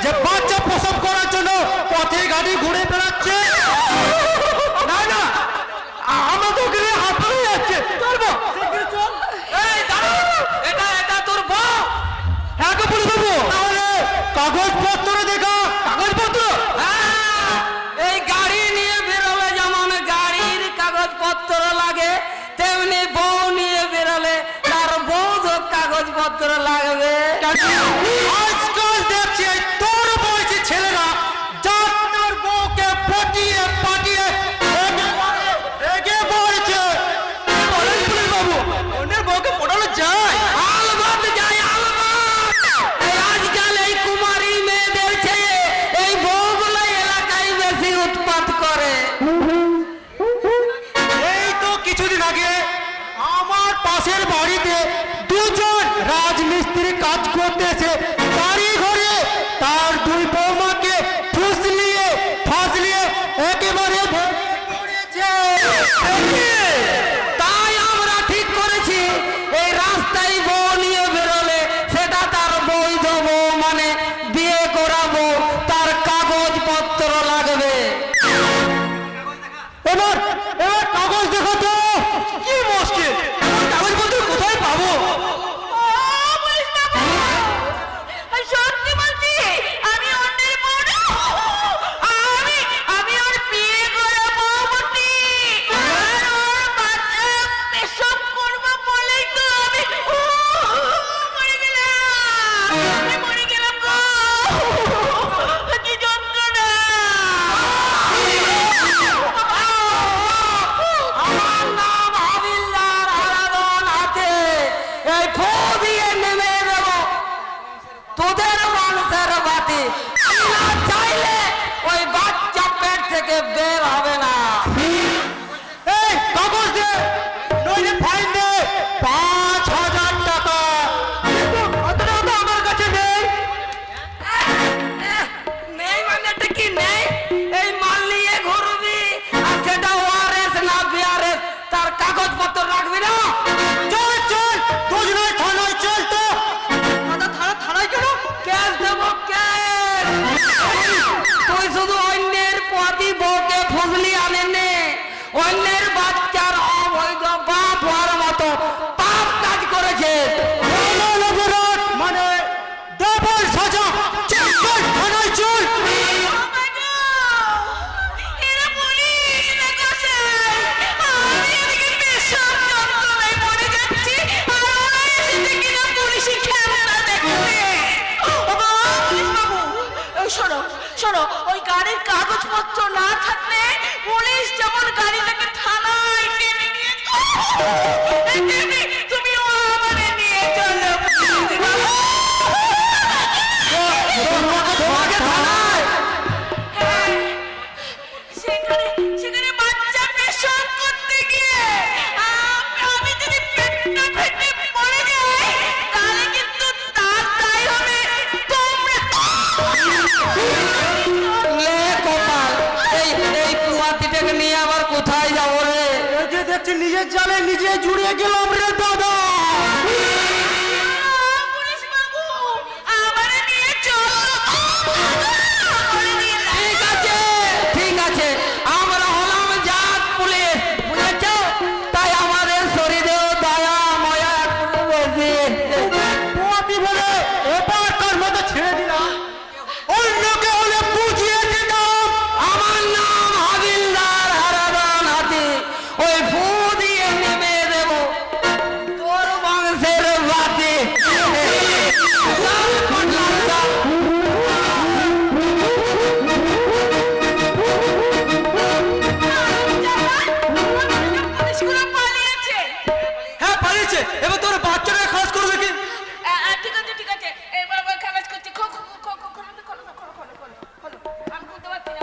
যে বাচ্চা প্রসব করার জন্য পথে গাড়ি ঘুরে বেড়াচ্ছে। না না, আমরা তো ওখানে হাত ধরে যাচ্ছে। চলবো এই দাঁড়া, এটা তোর বউ? হ্যাঁ গো বলে দেবো। তাহলে কাগজপত্র দেখা। কাগজপত্র? হ্যাঁ, এই গাড়ি নিয়ে বেরোলে যেমন গাড়ির কাগজপত্র লাগে, তেমনি বউ নিয়ে বেরোলে তার বউ কাগজপত্র লাগবে। আজকাল দেখছি এই তোর বয়সী ছেলেরা যার বউকে পটিয়ে পাটিয়ে রেগে পড়েছে। বলেন পুলিশ বাবু, অন্যের বউকে পটানো যায়? আলবাত যায়, আলবাত। এই আজকাল এই কুমারী মেয়েদের চেয়ে এই বউগুলো এলাকায় বেশি উৎপাত করে। এই তো কিছুদিন আগে আমার পাশের বাড়িতে দুজন রাজমিস্ত্রি কাজ করতেছে। বাড়ি ঘরে তার দুই বৌমাকে ফুসলিয়ে ফাসলিয়ে একেবারে করেছে। তাই আমরা ঠিক করেছি এই রাস্তায় বউ নিয়ে বেরোলে সেটা তার বৈধ বউ, মানে বিয়ে করাবো, তার কাগজপত্র লাগবে। এবার এবার কাগজ দেখো তো, কি মুশকিল। এবার কাগজপত্র কোথায় পাবো? সত্যি বলছি, আমি অন্যের বউ না। আমি ওর বিয়ে করাবো বটি। আর ওর বাচ্চা পেশাব করবো বলেই তো আমি মরে গেলাম। আমি মরে গেলাম গো, কি যন্ত্রণা। আমার নাম হাবিলদার হারাধন হাতে। এই ফু দিয়ে নেমে দেব তোদের মানুষের বাতি। আমি না চাইলে ওই বাচ্চা পেট থেকে বের হবে না। এই কাগজ দে, নইলে ফাইন দে ৫,০০০ টাকা। কিন্তু অত টাকা তো আমার কাছে নেই। নেই মানে এটা কি নেই? এই মাল নিয়ে ঘুরবি, আর সেটা ওআরএস না বিআরএস, তার কাগজপত্র রাখবি না। চল চল, দুজনে থানায় চল তো। থানায় কেন? কেস দেবো, কেস। তুই শুধু অন্যের পতি বউকে ফুসলি আনে নে, অন্যের বাচ্চার অবৈধ বাপ হওয়ার মতো পাপ কাজ করেছে। ডাবল অপরাধ, মানে ডাবল সাজা। চল চল, থানায় চল। Oh my God! এরা পুলিশ না গোসাই। আমি এদিকে পেশাব যন্ত্রণায় মরে যাচ্ছি, আর ওরা এসেছে কিনা পুলিশি খেলা দেখবে। ওগো, পুলিশ বাবু, এই শোনো শোনো, ওই গাড়ির কাগজপত্র না থাকলে পুলিশ যেমন গাড়িটাকে থানায় টেনে নিয়ে তুমি ও আমাদের নিয়ে চলো। তোমাকে থানায়। হ্যাঁ, সেখানে বাচ্চা পেশাব করতে গিয়ে আমি যদি পেটটা ফেটে মরে যাই, তাহলে কিন্তু তার দায় হবে তোমরা। লে কপাল, এই পুয়াতিটাকে নিয়ে আবার কোথায় যাবো রে? এই যে দেখছি নিজের জালে নিজে জুড়ে গেলাম রে দাদা। পুলিশ বাবু, আমারে নিয়ে চলো। আমারে নিয়ে ঠিক আছে, ঠিক আছে, আমরা হলাম জাত পুলিশ, বুঝেছ? তাই আমাদের শরীরেও দয়া ময়া একটু বেশি। পোয়াতি বলে এবারকার মতো ছেড়ে দিলাম, অন্যকে হলে বুঝিয়ে দিতাম। আমার নাম হাবিলদার হারাধন হাতি। ওই ফু দিয়ে নেমে দেব তোর বংশের বাতি। চল, পটলা, চল। পুলিশগুলো পালিয়েছে। হ্যাঁ পালিয়েছে, এবার তোর বাচ্চাটা খাস করে দেখি। ঠিক আছে ঠিক আছে, এবার খালাস করছি। খোলো আমি বুঝতে পারছি না।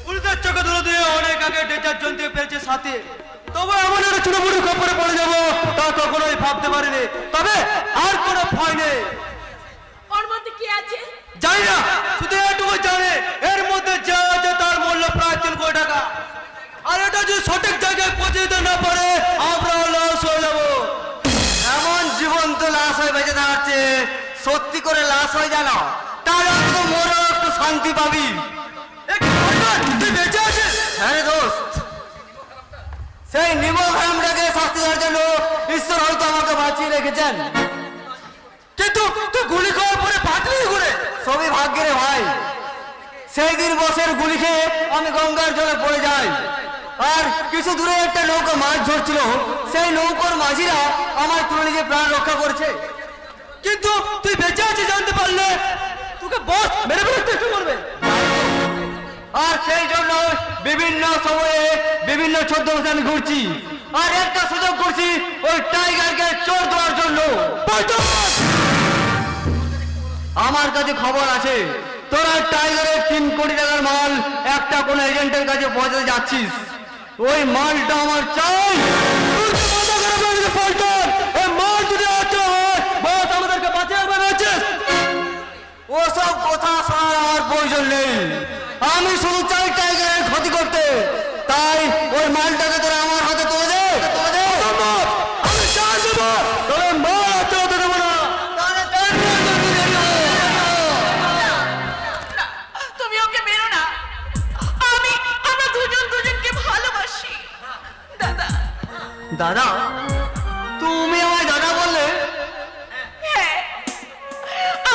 পুলিশের চোখে ধুলো দিয়ে অনেক আগে ডেটার জন্তে পেয়েছে সাথে, তবে এমন একটা চুনোপুরি খবরে পড়ে যাবো তা কখনোই ভাবতে পারিনি। তবে আর কোনো ভয় নেই। ওর মধ্যে কি আছে? জানি না, শুধু এটুকু জানে এর মধ্যে যা আছে তার মূল্য প্রায় 3 কোটি টাকা। দিতে না পারে আমরা লস হয়ে যাবো। এমন জীবন্ত লাশ হয়ে বেঁচে দাঁড়াচ্ছে, সত্যি করে লাশ হয়ে জানো, তাহলে অন্তত মোরও একটু শান্তি পাবি। এ কি পল্টন, তুই বেঁচে আছিস? হ্যাঁ রে দোস্ত, সেই নিমক হারামটাকে শাস্তি দেওয়ার জন্য ঈশ্বর হয়তো আমাকে বাঁচিয়ে রেখেছেন। কিন্তু তুই গুলি খাওয়ার পরে বাঁচলি ঘুরে। সবই ভাগ্যের ভাই। সেই দিন বসের গুলি খেয়ে আমি গঙ্গার জলে পড়ে যাই, আর কিছু দূরে একটা নৌকা মাছ ধরছিল, সেই নৌকার মাঝিরা আমার তুলে নিজে প্রাণ রক্ষা করছে। কিন্তু তুই বেঁচে আছিস জানতে পারলে তোকে বস মেরে ফেলার চেষ্টা করবে। আর সেই জন্য বিভিন্ন সময়ে বিভিন্ন ছদ্মবেশে আমি ঘুরছি, আর একটা সুযোগ করছি ওই টাইগারকে চোর দেওয়ার জন্য। আমার কাছে খবর আছে তোরা টাইগারের 3 কোটি টাকার মাল একটা কোন এজেন্টের কাছে পৌঁছাতে যাচ্ছিস। ওই মালটা আমার চাই। তুই তো মাথা খারাপ হয়ে গেছে পল্টন। এই মাল যদি আচ্ছা হয় বস আমাদেরকে বাঁচিয়ে বানাচ্ছিস। ওসব কথা শোনার আমার প্রয়োজন নেই, আমি শুধু চাই টাইগারের ক্ষতি করতে। তাই ওই মালটাকে তোরা আমার হাতে তুলে দে, তুলে দে। অসম্ভব, আমি চাই দেবো তবে মাল আচ্ছা হতে দেবো না। তুমি ওকে মেরো না, আমরা দুজন দুজনকে ভালোবাসি দাদা। দাদা, তুমি আমায় দাদা বললে? হ্যাঁ,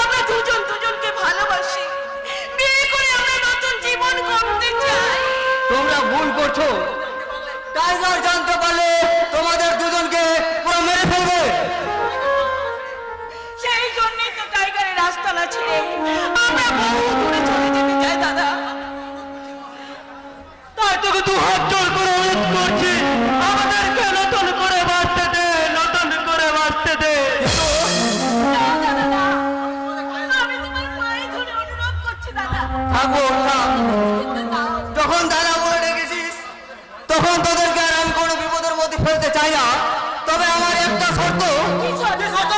আমরা দুজন দুজনকে ভালোবাসি, বিয়ে করে আমরা নতুন জীবন গড়তে চাই। তোমরা ভুল করছো। টাইগার জানতে পারলে তোমাদের দুজনকে পুরো মেরে ফেলবে। সেই জন্যই তো টাইগারের রাস্তাটা ছেড়ে আমরা বহু দূরে চলে যেতে চাই দাদা। তাই তোকে দু হাত জোর করে অনুরোধ করছি, আমাদেরকে নতুন করে বাঁচতে দে, নতুন করে বাঁচতে দে। না, দাদা, না। আমি তোমার পায়ে ধরে অনুরোধ করছি দাদা। থাকবো, থাক। কিন্তু দাও। যখন দাদা বলে ডেকেছিস তখন তোদেরকে আর আমি কোনো বিপদের মধ্যে ফেলতে চাই না। তবে আমার একটা শর্ত, কি শর্ত?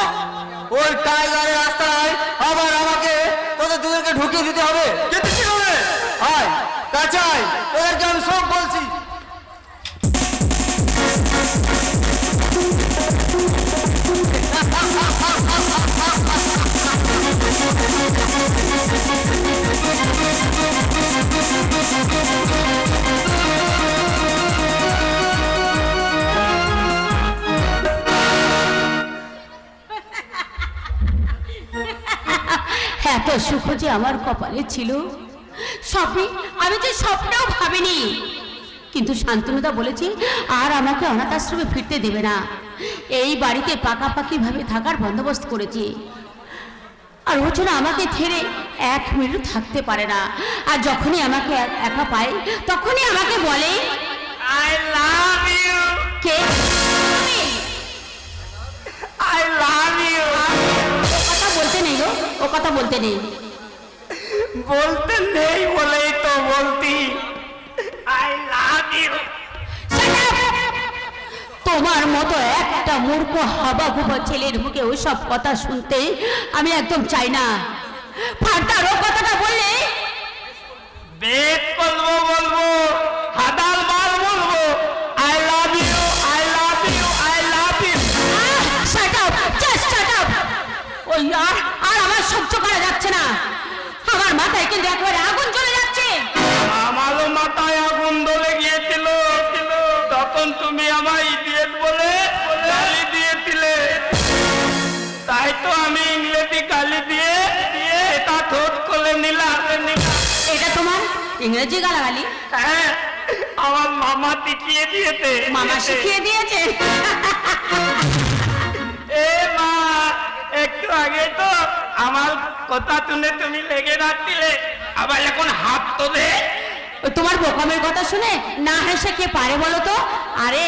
ওই টাইগারের রাস্তায় আবার আমাকে তোদের দুজনকে ঢুকিয়ে দিতে হবে। কিন্তু কি হবে? আয় কাছে আয়, তোদেরকে আমি সব বলছি। এত সুখ যে আমার কপালে ছিল, স্বপ্নে আমি যে স্বপ্নেও ভাবিনি। কিন্তু শান্তনুদা বলেছে আর আমাকে অনাথ আশ্রমে ফিরতে দেবে না, এই বাড়িতে পাকাপাকি ভাবে থাকার বন্দোবস্ত করেছে। আর ও যেন আমাকে ছেড়ে 1 মিনিট থাকতে পারে না। আর যখনই আমাকে একা পায় তখনই আমাকে বলে আই লাভ ইউ, কে আই লাভ ইউ। ও কথা বলতে নেই গো, ও কথা বলতে নেই। বলতে নেই বলেই তো বলতি, আই লাভ ইউ। তোমার মতো একটা মূর্খ হাবাগুবা ছেলের মুখে ওইসব কথা শুনতে আমি একদম চাই না। ফার্দার ও কথাটা বললে বেদ বলবো, বলবো হাদাল বাল বলবো, I love you, I love you, I love you. Shut up, just shut up. ওই আর আমার সহ্য করা যাচ্ছে না। আমার মাথায় কিন্তু একেবারে আগুন জ্বলে যাচ্ছে। আমারও মাথায় আগুন ধরে গিয়েছিল, তখন তুমি আমায় ইডিয়েট বলে গালি দিয়েছিলে। তাই তো আমি ইংরেজি গালি দিয়ে এটা ঠোঁট করে নিলাম। এটা তোমার ইংরেজি গালাগালি? হ্যাঁ, আমার মামা শিখিয়ে দিয়েছে। মামা শিখিয়ে দিয়েছে? এ মা, একটু আগে তো আমার কথা শুনে তুমি লেগে যাচ্ছিলে, আবার এখন হাত তো দে। ওই তোমার বোকামের কথা শুনে না হেসে কে পারে বলো তো? আরে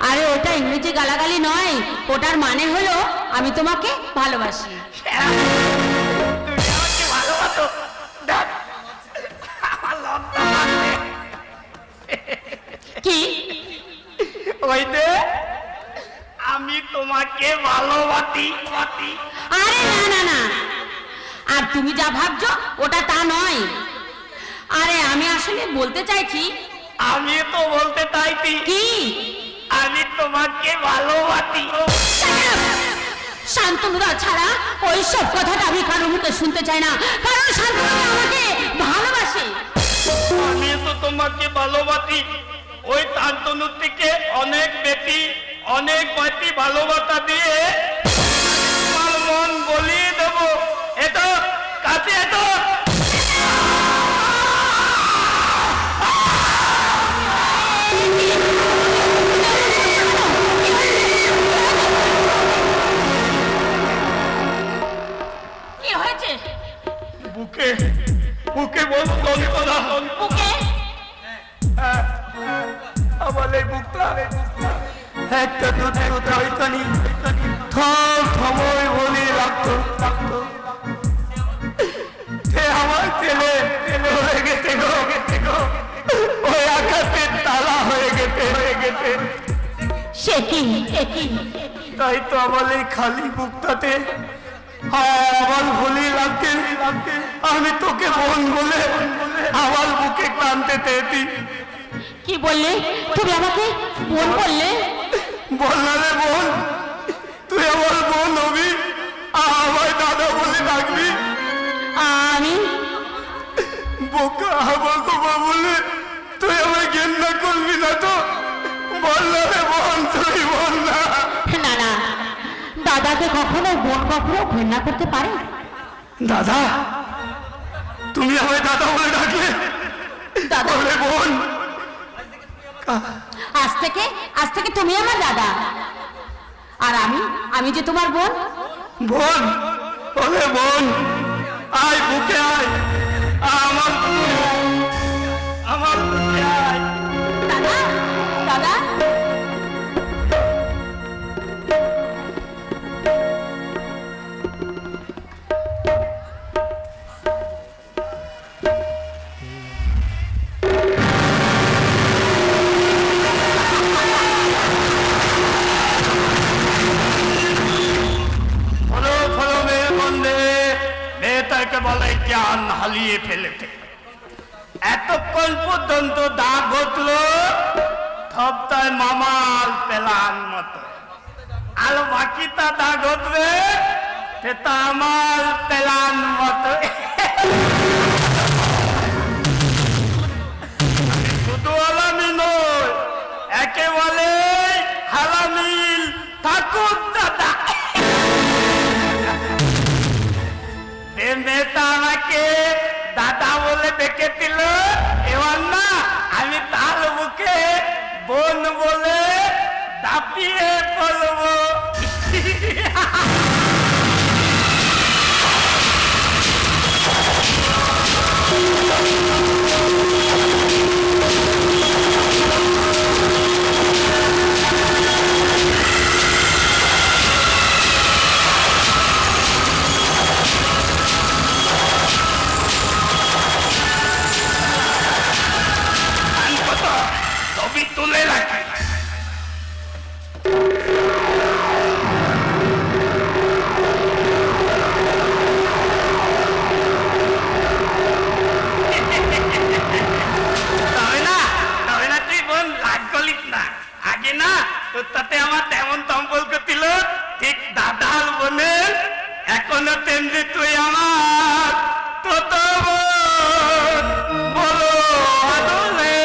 আরে ওটা ইংরেজি গালাগালি নয়, ওটার মানে হলো আমি তোমাকে ভালোবাসি। তুমি আমাকে ভালোবাসো? দেখ, আমার লজ্জা লাগছে। কি? ওই দে, আমি তোমাকে ভালোবাসি। আরে না না না, আর তুমি যা ভাবছো ওটা তা নয়। আরে আমি আসলে বলতে চাইছি আমি তো বলতে চাইছি কি? আমি তোমাকে ভালোবাসি। শান্তনুদা ছাড়া ওই সব কথাটা আমি কারো মুখে শুনতে চাই না, কারণ শান্তনুদা আমাকে ভালোবাসে। আমি তো তোমাকে ভালোবাসি, ওই শান্তনুর থেকে অনেক বেশি ভালোবাসা দিয়ে আমার মন গলিয়ে দেবো। এতো কাছে এতো। কি হয়েছে? বুকে বুকে বল যন্ত্রণা। বুকে? আমার এই বুকটা একটা দুধ ওইখানি থমই বলি লাগতো সে আমার ছেলে হয়ে গেছে গো, ওই আকাশের তালা হয়ে গেছে। সে কি? তাই তো আমার এই খালি বুকটাতে আমার ভুলি লাগতে আমি তোকে বোন বলে আমার বুকে টানতে চেয়েছি। কি বললে? তুমি আমাকে বোন বললে? বললাম রে বোন, তুই আমার বোন হবি, আমায় দাদা বলে ডাকবি। আমি বোকা বলে তুই আমায় ঘেন্না করবি না তো? বললাম রে বোন, তুই বল না। না, দাদাকে কখনো ঘৃণা করতে পারে? দাদা, তুমি আমায় দাদা বলে ডাকলে? দাদা? বলে বোন। আজ থেকে তুমি আমার দাদা, আর আমি যে তোমার বোন। বোন বলে বোন, আয় বুকে আয়, আমার বুকে আয়। দাদা বলে জ্ঞান হারিয়ে ফেলেছে। এতক্ষণ পর্যন্ত দাগ ঘটলো সপ্তাহে মামাল পেলান মতো, আর বাকিটা দাগ ঘটবে সেটা আমার পেলান মতো। শুধু আলামি নয়, একেবারে হারামিল ঠাকুর দাদা। মেয়েটা আমাকে দাদা বলে ডেকেছিল, এবার না আমি তার বুকে বোন বলে দাপিয়ে পড়বো। ছবি তুলে রাখি। তুই বোন রাগ করিস না, আগে না তোর সাথে আমার তেমন সম্পর্ক ছিল, ঠিক দাদার বোনের এখনো তেমনি তুই আমার তত বলো আদলে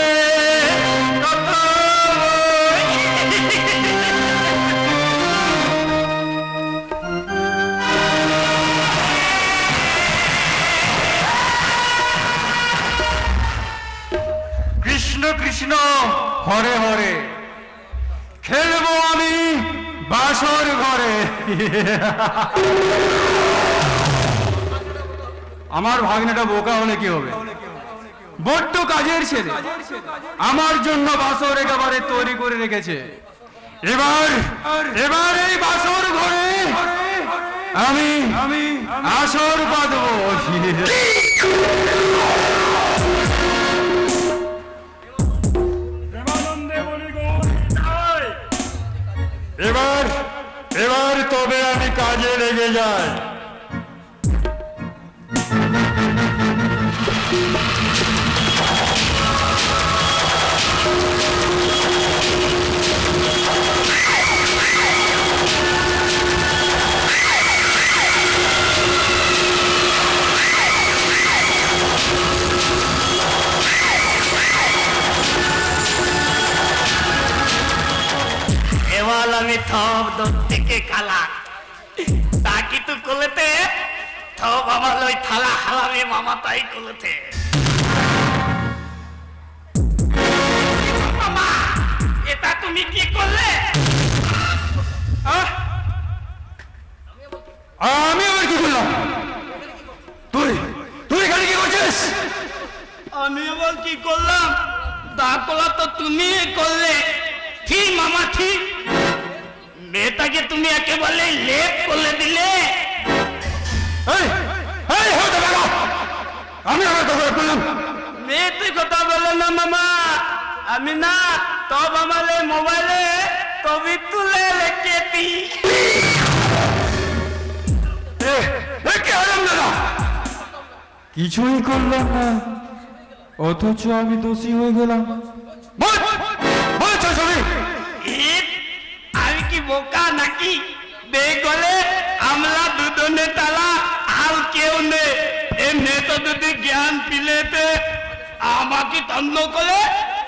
তত। কৃষ্ণ কৃষ্ণ হরে হরে, খেলবো আমি বাসর ঘরে। আমার ভাগ্নেটা বোকা হলে কি হবে, বড্ড কাজের ছেলে, আমার জন্য বাসর একেবারে তৈরি করে রেখেছে। এবার এই বাসর ঘরে আমি আসর বাঁধবো। এবার তবে আমি কাজে লেগে যাই। থব দোর থেকে কালা তা কিন্তু কলেতে থব আমার লই থালা হালামে মামা তাই কলেতে মামা এটা তুমি কি করলে? আমি আবার কি করলাম? তুই তুই এখানে কি করছিস? আমি আবার কি করলাম? তা কলা তো তুমি করলে। ঠিক মামা ঠিক, মেয়েটাকে তুমি একেবারে লেপ করলে দিলে। এই এই হতে পারো, আমি আবার কথা করলাম? মেয়ে তুই কথা বললো না মামা, আমি না তব আমার মোবাইলে ছবি তুলে রেখেছি। কি হলাম দাদা? কিছুই করলাম না, অথচ আমি দোষী হয়ে গেলাম। আমি কি বোকা নাকি? বেগলে আমলা দুজনে তালা আর কেউ নেই। এ মেয়েটা যদি জ্ঞান পিলেতে আমাকে তন্ন করে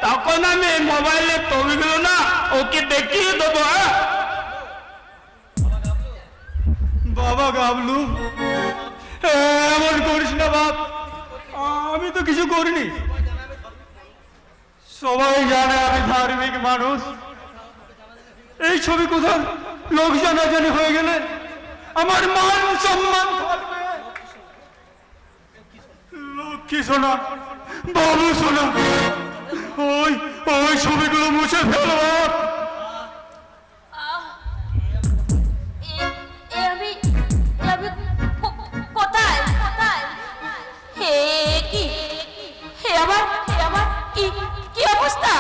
তখন আমি মোবাইলে ছবিগুলো না ওকে দেখিয়ে দেবো। বাবা গাবলু, এমন করিস না বাপ, আমি তো কিছু করিনি। সবাই জানে আমি ধার্মিক মানুষ। এই ছবি কোথাও লোক জানাজানি হয়ে গেলে আমার মান সম্মান থাকবে। লক্ষ্মী সোনা, বাবু সোনা, ওই ওই ছবিগুলো মুছে ফেলো বাপ। কোথায় কোথায়? হে কি, হে আমার কি কি অবস্থা?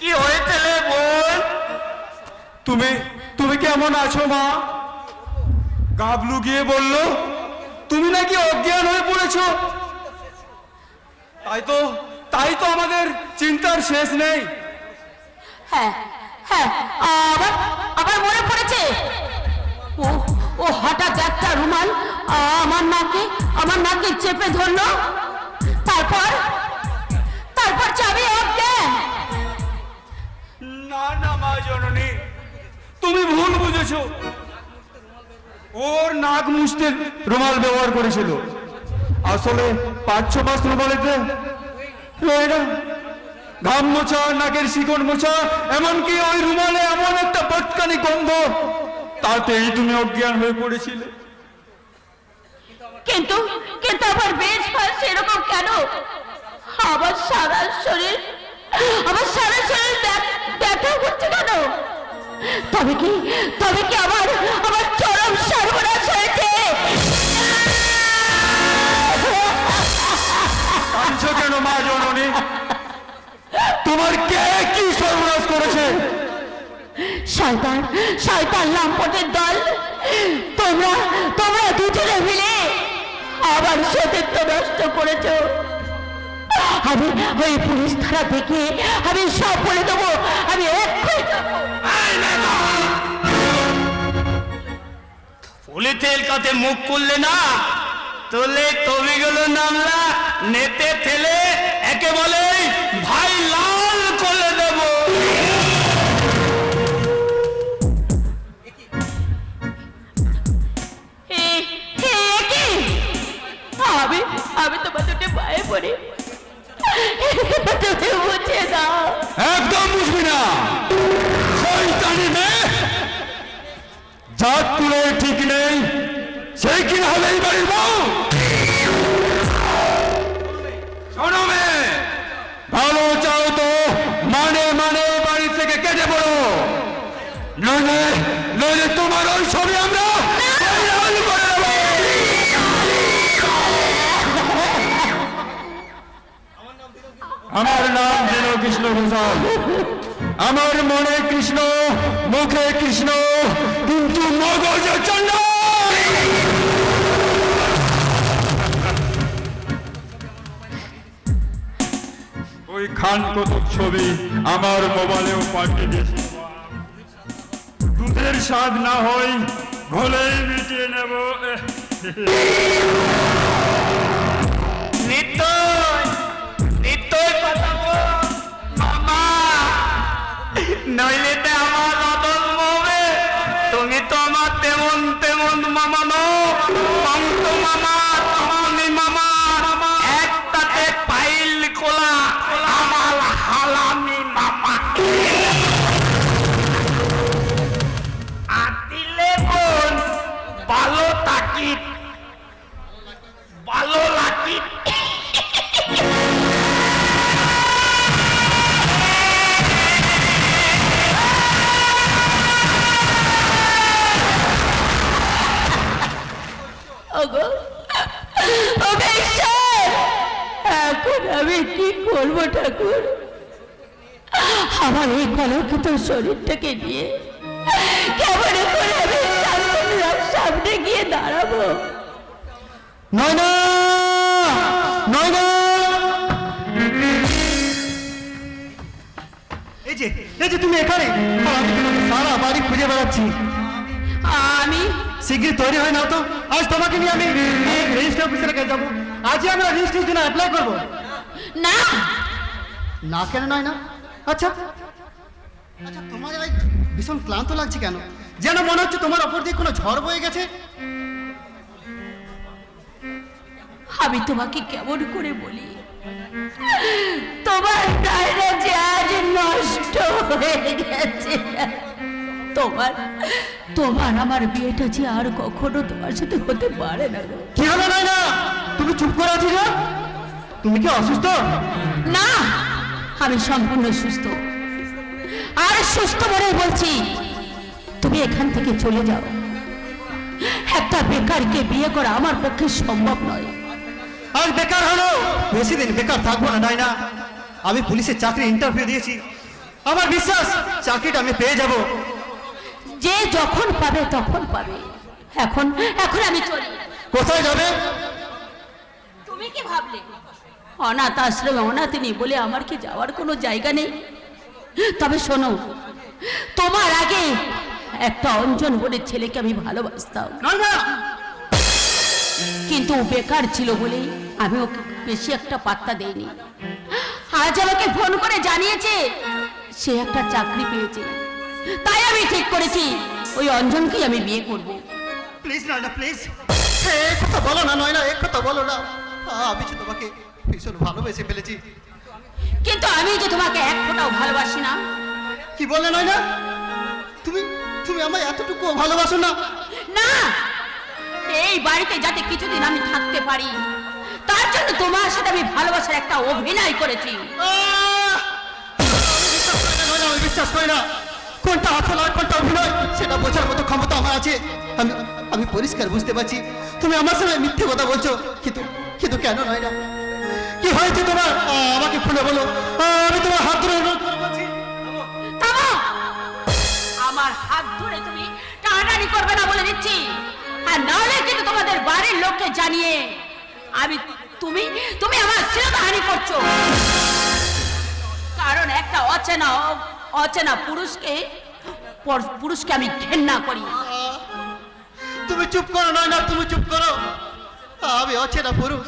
কি হয়েছে রে বোন? তুমি তুমি কেমন আছো মা? গাবলু গিয়ে বলল তুমি নাকি অজ্ঞান হয়ে পড়েছো। তাই তো আমাদের চিন্তার শেষ নেই। হ্যাঁ হ্যাঁ, আবার আবার মনে পড়েছে। ও ও হঠাৎ একটা রুমাল আমার নাকে চেপে ধরলো, তারপর চাবি অজ্ঞান। না না মা জননী, তুমি ভুল বুঝেছো। ওর নাক মুছতে রুমাল ব্যবহার করেছিল। আসলে 5-6 মাস রুমালেতে ঘাম মোছা, নাকের শিকড় মোছা, এমনকি ওই রুমালে এমন একটা পটকানি গন্ধ, তাতেই তুমি অজ্ঞান হয়ে পড়েছিলে। কিন্তু আবার বেশ সেরকম কেন? আমার সারা শরীর ব্যথা করছে কেন? তবে কি আমার চরম সর্বনাশ হয়েছে? কাঁদছো কেন মা জননী? তোমার কে কি সর্বনাশ করেছে? শয়তান লম্পটের দল, তোমরা দুজনে মিলে আবার সতীত্ব নষ্ট করেছো। আমি ওই পুলিশ থানা থেকে আমি সব বলে দেবো। আমি এক্ষুনি যাবো। পুলিশের কাছে মুখ করলে না, তোলে ছবিগুলো নামলা নেতে ঠেলে একেবারে ভাই লাল করে দেব। আমি তোমার দুটো পায়ে পড়ি, তুমি বুঝে দাও। একদম বুঝবি না শয়তানি মেয়ে। জাত তুলে ঠিক নেই, সেই কিনা হবে এই বাড়ির বউ। শোনো মেয়ে, ভালো চাও তো মানে বাড়ি থেকে কেটে পড়ো, নইলে তোমার ওই ছবি আমরা ভাইরাল করে দেবো। আমার নাম যেন কৃষ্ণ ঘোষাল। আমার মনে কৃষ্ণ, মুখে কৃষ্ণ, কিন্তু মগজে চন্ড। ওই খান কতক ছবি আমার মোবাইলেও পাঠিয়ে দিয়েছে। দুধের স্বাদ না হয় ঘোলেই মিটিয়ে নেব। নিত্যই কথা বল মামা, নইলে তো আমার মামা তুমি মামা একটাতে পাইল কোলা আমার হালামি মামা আতিলে বোন ভালো তাকিত ভালো লাকিত ওগো ও ঈশ্বর, এখন আমি কি করবো ঠাকুর? আমার এই কলঙ্কিত শরীরটাকে নিয়ে কেমন করে আমি শান্তনুদার সামনে গিয়ে দাঁড়াবো? নয়না, নয়না, এই যে তুমি এখানে। আমি তোমাকে সারা বাড়ি খুঁজে বেড়াচ্ছি। আমি শিগগির তৈরি হয় না তো, আজ তোমাকে নিয়ে আমি রেজিস্ট্রি অফিসের কাছে যাবো। আজই আমরা রেজিস্ট্রির জন্য অ্যাপ্লাই করবো। না না কেন নয় না? আচ্ছা আচ্ছা, তোমার এই ভীষণ ক্লান্ত লাগছে কেন? যেন মনে হচ্ছে তোমার ওপর দিয়ে কোনো ঝড় বয়ে গেছে। আমি তোমাকে কেমন করে বলি, তোমার ডায়রা যে আজ নষ্ট হয়ে গেছে। তোমার তোমার আমার বিয়েটা যে আর কখনো তোমার সাথে হতে পারে না গো। কি হলো নয়না, তুমি চুপ করে আছো যে? তুমি কি অসুস্থ? না, আমি সম্পূর্ণ সুস্থ। আর সুস্থ বলেই বলছি, তুমি এখান থেকে চলে যাও। একটা বেকারকে বিয়ে করা আমার পক্ষে সম্ভব নয়। আর বেকার হলো, বেশি দিন বেকার থাকবো না নয়না। আমি পুলিশের চাকরি ইন্টারভিউ দিয়েছি, আমার বিশ্বাস চাকরিটা আমি পেয়ে যাব। যে যখন পাবে তখন পাবে। এখন এখন আমি চলি। কোথায় যাবে? তুমি কি ভাবলে অনাথ আশ্রমে অনাথিনী বলে আমার কি যাওয়ার কোনো জায়গা নেই? তবে শোনো, তোমার আগে একটা অঞ্জন বলে ছেলেকে আমি ভালোবাসতাম, নয়না, কিন্তু ও বেকার ছিল বলেই আমি ওকে বেশি একটা পাত্তা দেইনি। আজ আমাকে ফোন করে জানিয়েছে সে একটা চাকরি পেয়েছে। তাই আমি ঠিক করেছি ওই অঞ্জনকেই আমি বিয়ে করব। প্লিজ নয়না, প্লিজ এক কথা বলো না নয়না, এক কথা বলো না। আমি যে তোমাকে ভীষণ ভালোবেসে ফেলেছি। কিন্তু আমি যে তোমাকে এক ফোঁটাও ভালোবাসি না। কি বললে নয়না? তুমি তুমি আমায় এতটুকু ভালোবাসো না? না, এই বাড়িতে যাতে কিছুদিন আমি থাকতে পারি তার জন্য তোমার সাথে আমি ভালোবাসার একটা অভিনয় করেছি। আমি বিশ্বাস করি না। কোনটা আসল আর কোনটা অভিনয় সেটা বোঝার মতো ক্ষমতা আমার আছে। আমি আমি পরিষ্কার বুঝতে পারছি তুমি আমার সঙ্গে মিথ্যে কথা বলছো, কিন্তু কিন্তু কেন নয়না? কি হয়েছে তোমার? আমাকে খুলে বলো। আমি তোমার হাত ধরে অনুরোধ করে বলছি। থামো! আমার হাত ধরে তুমি টানাটানি করবে না বলে দিচ্ছি, আর নাহলে কিন্তু তোমাদের বাড়ির লোককে জানিয়ে আমি তুমি তুমি আমার শ্রীলতাহানি করছো। কারণ একটা অচেনা পুরুষকে আমি ঘেন্না করি। তুমি চুপ করো নয়না, তুমি চুপ করো। আমি অচেনা পুরুষ,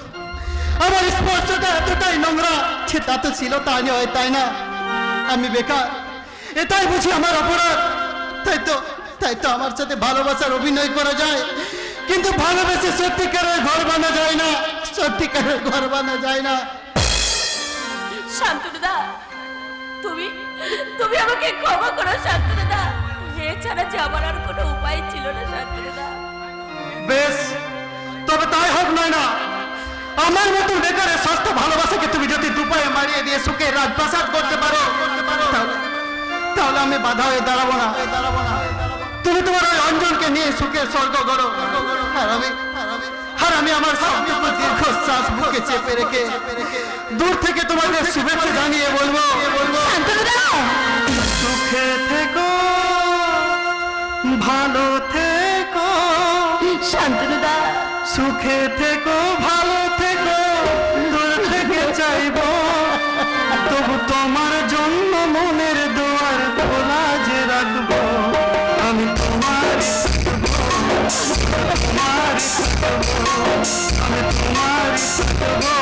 আমার স্পর্শটা এতটাই নোংরা সেটা তো ছিল তা নয়, তাই না? আমি বেকার, এটাই বুঝি আমার অপরাধ। তাই তো আমার সাথে ভালোবাসার অভিনয় করা যায়, কিন্তু ভালোবেসে সত্যিকারের ঘর বানা যায় না, সত্যিকারের ঘর বানা যায় না। শান্তনুদা, তুমি তুমি আমাকে ক্ষমা করো শান্তনুদা। এছাড়া যে আমার আর কোনো উপায় ছিল না শান্তনুদা। বেশ, তবে তাই হোক নয়না। আমার মতো বেকারের সস্তা ভালোবাসাকে তুমি যদি দুপায়ে মারিয়ে দিয়ে সুখে রাজপ্রাসাদ করতে পারো তাহলে আমি বাধা হয়ে দাঁড়াবো না। তুমি তোমার ওই অঞ্জনকে নিয়ে সুখের স্বর্গ করো, আর আমি আমার সবটুকু দীর্ঘশ্বাস বুকে চেপে রেখে দূর থেকে তোমাদের শুভেচ্ছা জানিয়ে বলবো, সুখে থেকো, ভালো থেকো শান্তনুদা, সুখে থেকো, ভালো থেকো, দূর থেকে চাইবো তবু তোমার জন্য মনের দুয়ার খোলা যে রাখবো। আমি তোমার তোমার আমি তোমার থাকবো।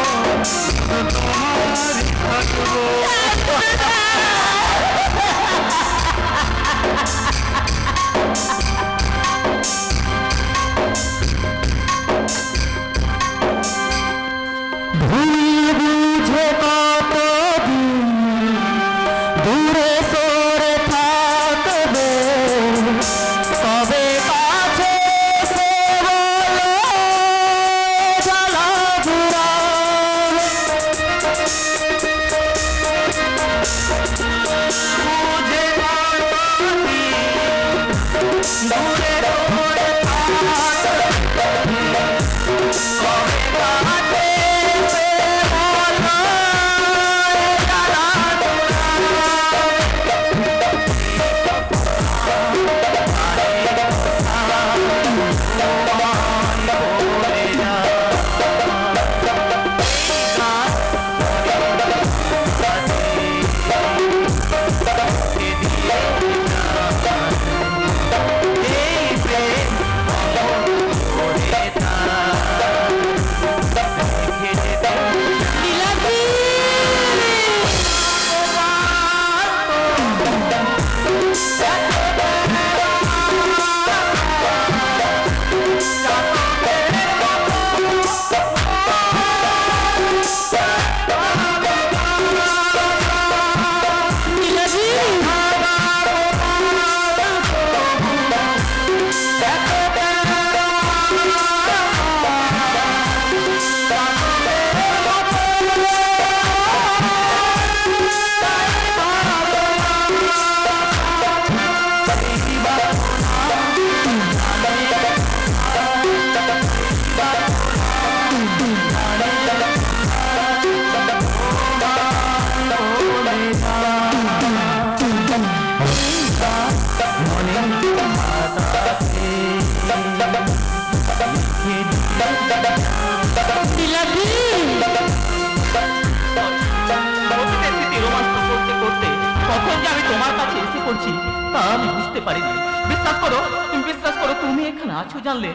কখন যে আমি তোমার কাছে এসে পড়ছি তা আমি বুঝতে পারিনি। বিশ্বাস করো, তুমি এখানে আছো জানলে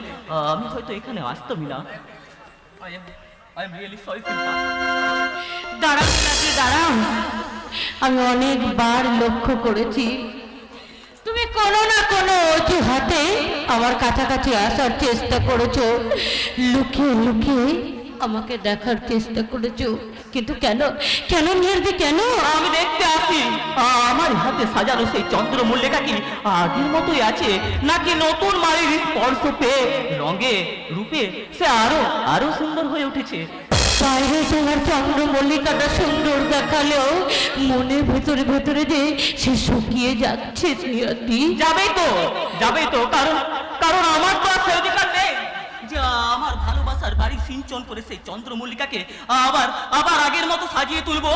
আমি হয়তো এখানে আসতামই না। I am really sorry, Shilpa. দাঁড়াও নীলাদ্রি, দাঁড়াও। আমি অনেকবার লক্ষ্য করেছি তুমি কোনো না কোনো অজুহাতে আমার কাছাকাছি আসার চেষ্টা করেছো, লুকিয়ে লুকিয়ে আমাকে দেখার চেষ্টা করেছো, কিন্তু কেন কেন নীলাদ্রি, কেন? আমি দেখতে আসি আমার হাতে সাজানো সেই চন্দ্রমল্লিকা কি আগের মতোই আছে, নাকি নতুন মায়ের স্পর্শ পেয়ে রঙে রূপে সে আরো সুন্দর হয়ে উঠেছে? বাইরে তোমার চন্দ্রমল্লিকাটা সুন্দর দেখালেও মনের ভেতরে ভেতরে যে সে শুকিয়ে যাচ্ছে নীলাদ্রি। যাবেই তো কারণ আমার তো আর সে অধিকার নেই যে আমার ভালোবাসার বাড়ি সিঞ্চন করে সেই চন্দ্রমল্লিকাকে আবার আগের মতো সাজিয়ে তুলবো।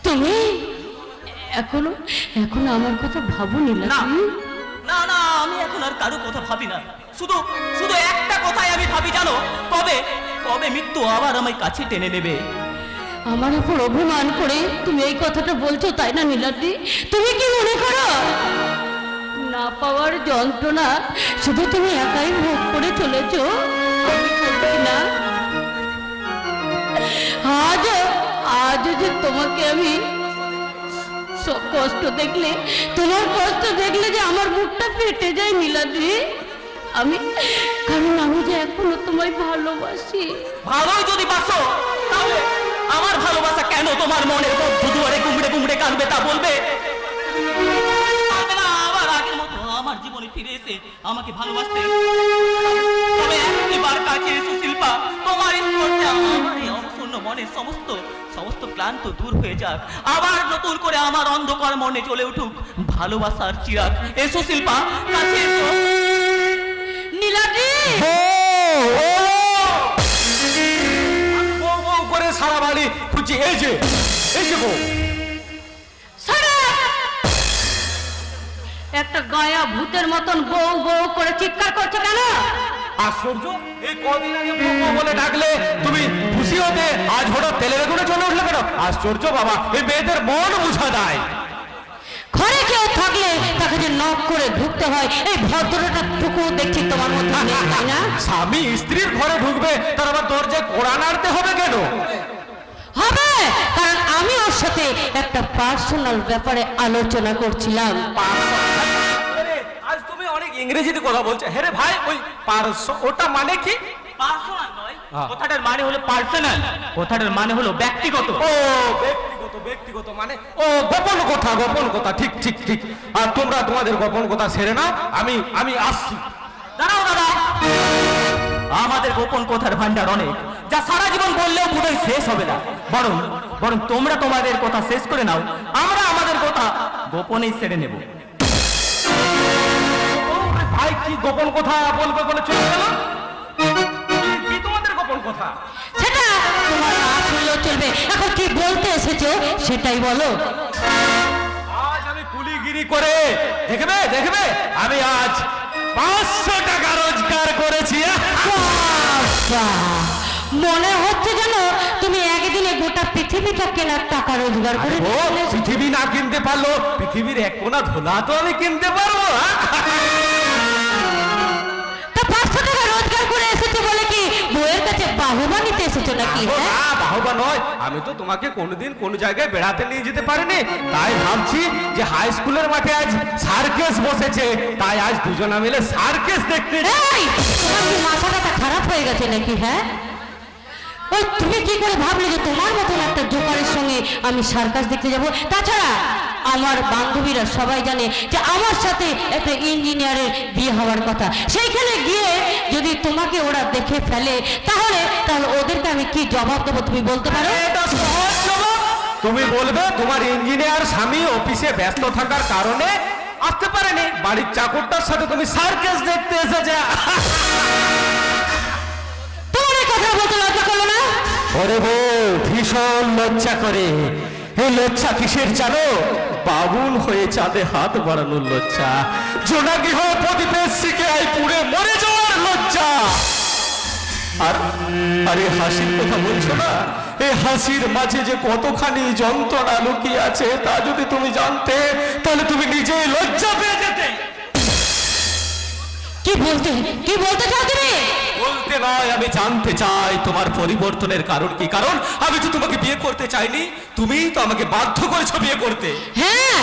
তুমি এখনো আমার কথা ভাবো নীলাদ্রি? না আমি এখন আর কারো কথা ভাবি না, শুধু একটা কথাই আমি ভাবি জানো, কবে মৃত্যু আবার আমায় কাছে টেনে নেবে। আমার উপর অভিমান করে তুমি এই কথাটা বলছো, তাই না নীলাদ্রি? তুমি কি মনে করো না পাওয়ার যন্ত্রণা শুধু তুমি একাই ভোগ করে চলেছো? আমি করছি না। আজ যে তোমাকে আমি কষ্ট দেখলে, তোমার কষ্ট দেখলে যে আমার বুকটা ফেটে যায় নীলাদ্রি। কারণ আমি যে এখনো তোমায় ভালোবাসি। ভালোই যদি বাসো তাহলে আমার ভালোবাসা কেন তোমার মনের মধ্যে দুয়ারে গুমড়ে কাঁদবে তা বলবে? আবার আগের মতো আমার জীবনে ফিরে এসে আমাকে ভালোবাসতে তবে একবার কাছে এসো শিল্পা, তোমার স্পর্শে আমার এই অবসন্ন মনের সমস্ত ক্লান্ত দূর হয়ে যাক, আবার নতুন করে আমার অন্ধকার মনে জ্বলে উঠুক ভালোবাসার চিরাগ। এসো শিল্পা, কাছে এসো। নীলাদ্রি করে সারা বাড়ি খুঁজছি, এই যে বউ। একটা গায়া ভূতের মতন বউ বউ করে চিৎকার করছে কেন? আশ্চর্য, এই কদিন আগে বউ বলে ডাকলে তুমি খুশি হতে, আজ হঠাৎ তেলের আগুনে চলে উঠলে কেন? আশ্চর্য বাবা, এই মেয়েদের মন বুঝা দেয়। ঘরে কেউ থাকলে তাকে যে নক করে ঢুকতে হয়, এই ভদ্রতা টুকু দেখছি তোমার মধ্যে নেই, তাই না? স্বামী স্ত্রীর ঘরে ঢুকবে, তার আবার দরজায় কোড়া নাড়তে হবে কেন? হবে, কারণ আমি ওর সাথে একটা পার্সোনাল ব্যাপারে আলোচনা করছিলাম। আজ তুমি অনেক ইংরেজিতে কথা বলছো। হ্যাঁ রে ভাই, ওই ওটা মানে কি? পার্সোনাল নয়, কথাটার মানে হলো পার্সোনাল, কথাটার মানে হলো ব্যক্তিগত। ও ব্যক্তিগত মানে ও গোপন কথা। ঠিক। আর তোমরা তোমাদের গোপন কথা সেরে নাও, আমি আসছি। দাঁড়াও দাদা, আমাদের গোপন কথার ভান্ডার অনেক, যা সারা জীবন বললেও বোধহয় শেষ হবে না। বরং তোমরা তোমাদের কথা শেষ করে নাও, আমরা আমাদের কথা গোপনেই সেরে নেব। ভাই কি গোপন কথা বলবে বলে চলে গেল? কি তোমাদের গোপন কথা? সেটা তোমার না শুনলেও চলবে, এখন কি বলতে এসেছো সেটাই বলো। আজ আমি কুলিগিরি করে দেখবে আমি আজ 500 টাকা রোজগার করেছি। বাবা, মনে হচ্ছে যেন তুমি একদিনে গোটা পৃথিবীটা কেনার টাকা রোজগার করে ও পৃথিবী না কিনতে পারলো, পৃথিবীর এক কোনা ধুলা তো আমি কিনতে পারবো। তা 500 টাকা রোজগার করে এসেছো বলে কি বউয়ের কাছে বাহবা নিতে এসেছো নাকি? না বাহবা নয়, আমি তো তোমাকে কোনোদিন কোন জায়গায় বেড়াতে নিয়ে যেতে পারিনি, তাই ভাবছি যে হাই স্কুলের মাঠে আজ সার্কাস বসেছে, তাই আজ দুজনা মিলে সার্কাস দেখতে। এই, তোমার কি মাথাটা খারাপ হয়ে গেছে নাকি? হ্যাঁ, ওই তুমি কি করে ভাবলে যে তোমার মতন একটা জোকারের সঙ্গে আমি সার্কাস দেখতে যাব? তাছাড়া আমার বান্ধবীরা সবাই জানে যে আমার সাথে একটা ইঞ্জিনিয়ারের বিয়ে হওয়ার কথা, সেইখানে গিয়ে যদি তোমাকে ওরা দেখে ফেলে তাহলে ওদেরকে আমি কি জবাব দেবো তুমি বলতে পারো? এটা সহজ জবাব। তুমি বলবে তোমার ইঞ্জিনিয়ার স্বামী অফিসে ব্যস্ত থাকার কারণে আসতে পারেনি, বাড়ির চাকরটার সাথে তুমি সার্কাস দেখতে এসেছে। তোমার এই কথা বলতে লজ্জা করলো না? ওরে বউ, ভীষণ লজ্জা করে। এই লজ্জা কিসের জানো? বাবুল হয়ে চাঁদে হাত বাড়ানোর লজ্জা, জোনাকি হয়ে প্রদীপের শিখে পুড়ে মরে যাওয়ার লজ্জা। আর আরে হাসির কথা বলছো না, এই হাসির মাঝে যে কতখানি যন্ত্রণা লুকিয়ে আছে তা যদি তুমি জানতে তাহলে তুমি নিজেই লজ্জা পেয়ে যেতে। কি বলতে চাও তুমি? বলতে নয়, আমি জানতে চাই তোমার পরিবর্তনের কারণ কি। কারণ আমি তো তোমাকে বিয়ে করতে চাইনি, তুমিই তো আমাকে বাধ্য করেছো বিয়ে করতে। হ্যাঁ,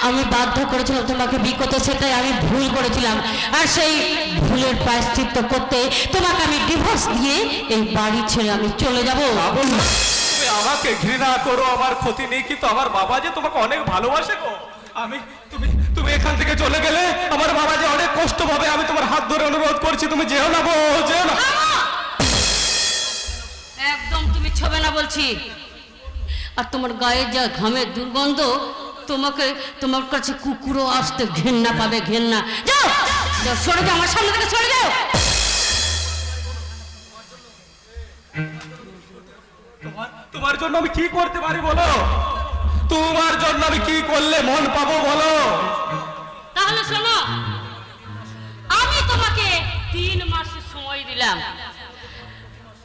আমি বাধ্য করেছিলাম তোমাকে বিয়ে করতে, সেটাই আমি ভুল করেছিলাম। আর সেই ভুলের প্রায়শ্চিত্ত করতে তোমাকে আমি ডিভোর্স দিয়ে এই বাড়ি ছেড়ে আমি চলে যাব। তুমি আমাকে ঘৃণা করো, আমার ক্ষতি নেই, কিন্তু আমার বাবা যে তোমাকে অনেক ভালোবাসে গো। তুমি এখান থেকে চলে গেলে আমার বাবা যে অনেক কষ্ট পাবে। আমি তোমার হাত ধরে অনুরোধ করছি, তুমি যেও না গো, যেও না। একদম তুমি ছবে না বলছি। আর তোমার গায়ে যা ঘামের দুর্গন্ধ, তোমার কাছে কুকুরও আসতে ঘেন্না পাবে, ঘেন্না। যাও যাও, সরে যাও, আমার সামনে থেকে সরে যাও। তোমার জন্য আমি কি করতে পারি বলো? তোমার জন্য আমি কি করলে মন পাবো বলো? তাহলে শোনো, আমি তোমাকে 3 মাসের সময় দিলাম।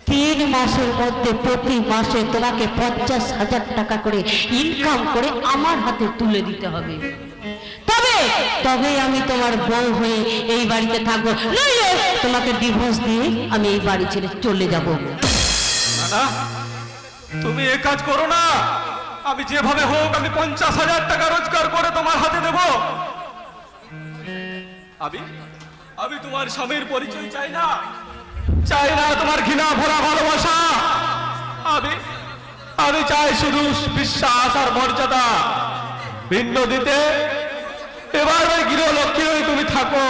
3 মাসের মধ্যে প্রতি মাসে তোমাকে 50,000 টাকা করে ইনকাম করে আমার হাতে তুলে দিতে হবে। তবে আমি তোমার বউ হয়ে এই বাড়িতে থাকবো, নইলে তোমাকে ডিভোর্স দিয়ে আমি এই বাড়ি ছেড়ে চলে যাব। না, তুমি এ কাজ করো না। আমি যেভাবে হোক আমি 50,000 টাকা রোজগার করে তোমার হাতে দেব। আমি তোমার স্বামীর পরিচয় চাই না তোমার ঘৃণা ভরা ভালোবাসা। আমি চাই শুধু বিশ্বাস আর মর্যাদা। ভিন্ন দিতে এবার ওই গৃহলক্ষ্মী হয়ে তুমি থাকো।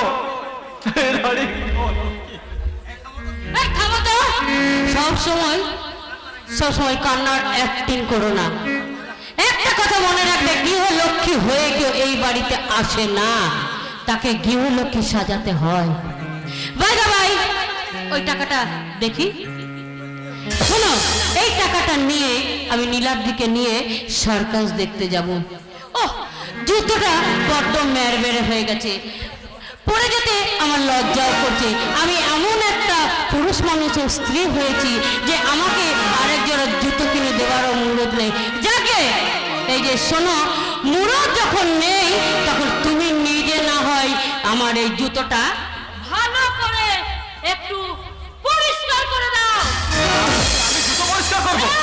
সব সময় কান্নার অ্যাক্টিং করো না। একটা কথা মনে রাখবে, গৃহলক্ষ্মী হয়ে কেউ এই বাড়িতে আসে না, তাকে গৃহলক্ষ্মী সাজাতে হয়। বাই বাই, ওই টাকাটা দেখি। শোনো, এই টাকাটা নিয়ে আমি নীলার দিকে নিয়ে সার্কাস দেখতে যাব। ওহ, জুতোটা বড্ড মেরমেরে হয়ে গেছে, পরে যেতে আমার লজ্জাও করছে। আমি এমন একটা পুরুষ মানুষের স্ত্রী হয়েছি যে আমাকে আরেক জোড়া জুতো কিনে দেওয়ারও মুরত নেই। যাকে এই যে শোনো, মুরত যখন নেই তখন তুমি নিজে না হয় আমার এই জুতোটা ভালো করে একটু পরিষ্কার করে দাও।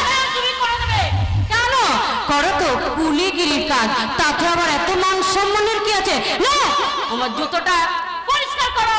হ্যাঁ, তুমি করে দেবে। কেন করো তো কুলিগিরির কাজ, তাতে আবার এত মান সম্মানের কি আছে? না, আমার জুতোটা পরিষ্কার করো।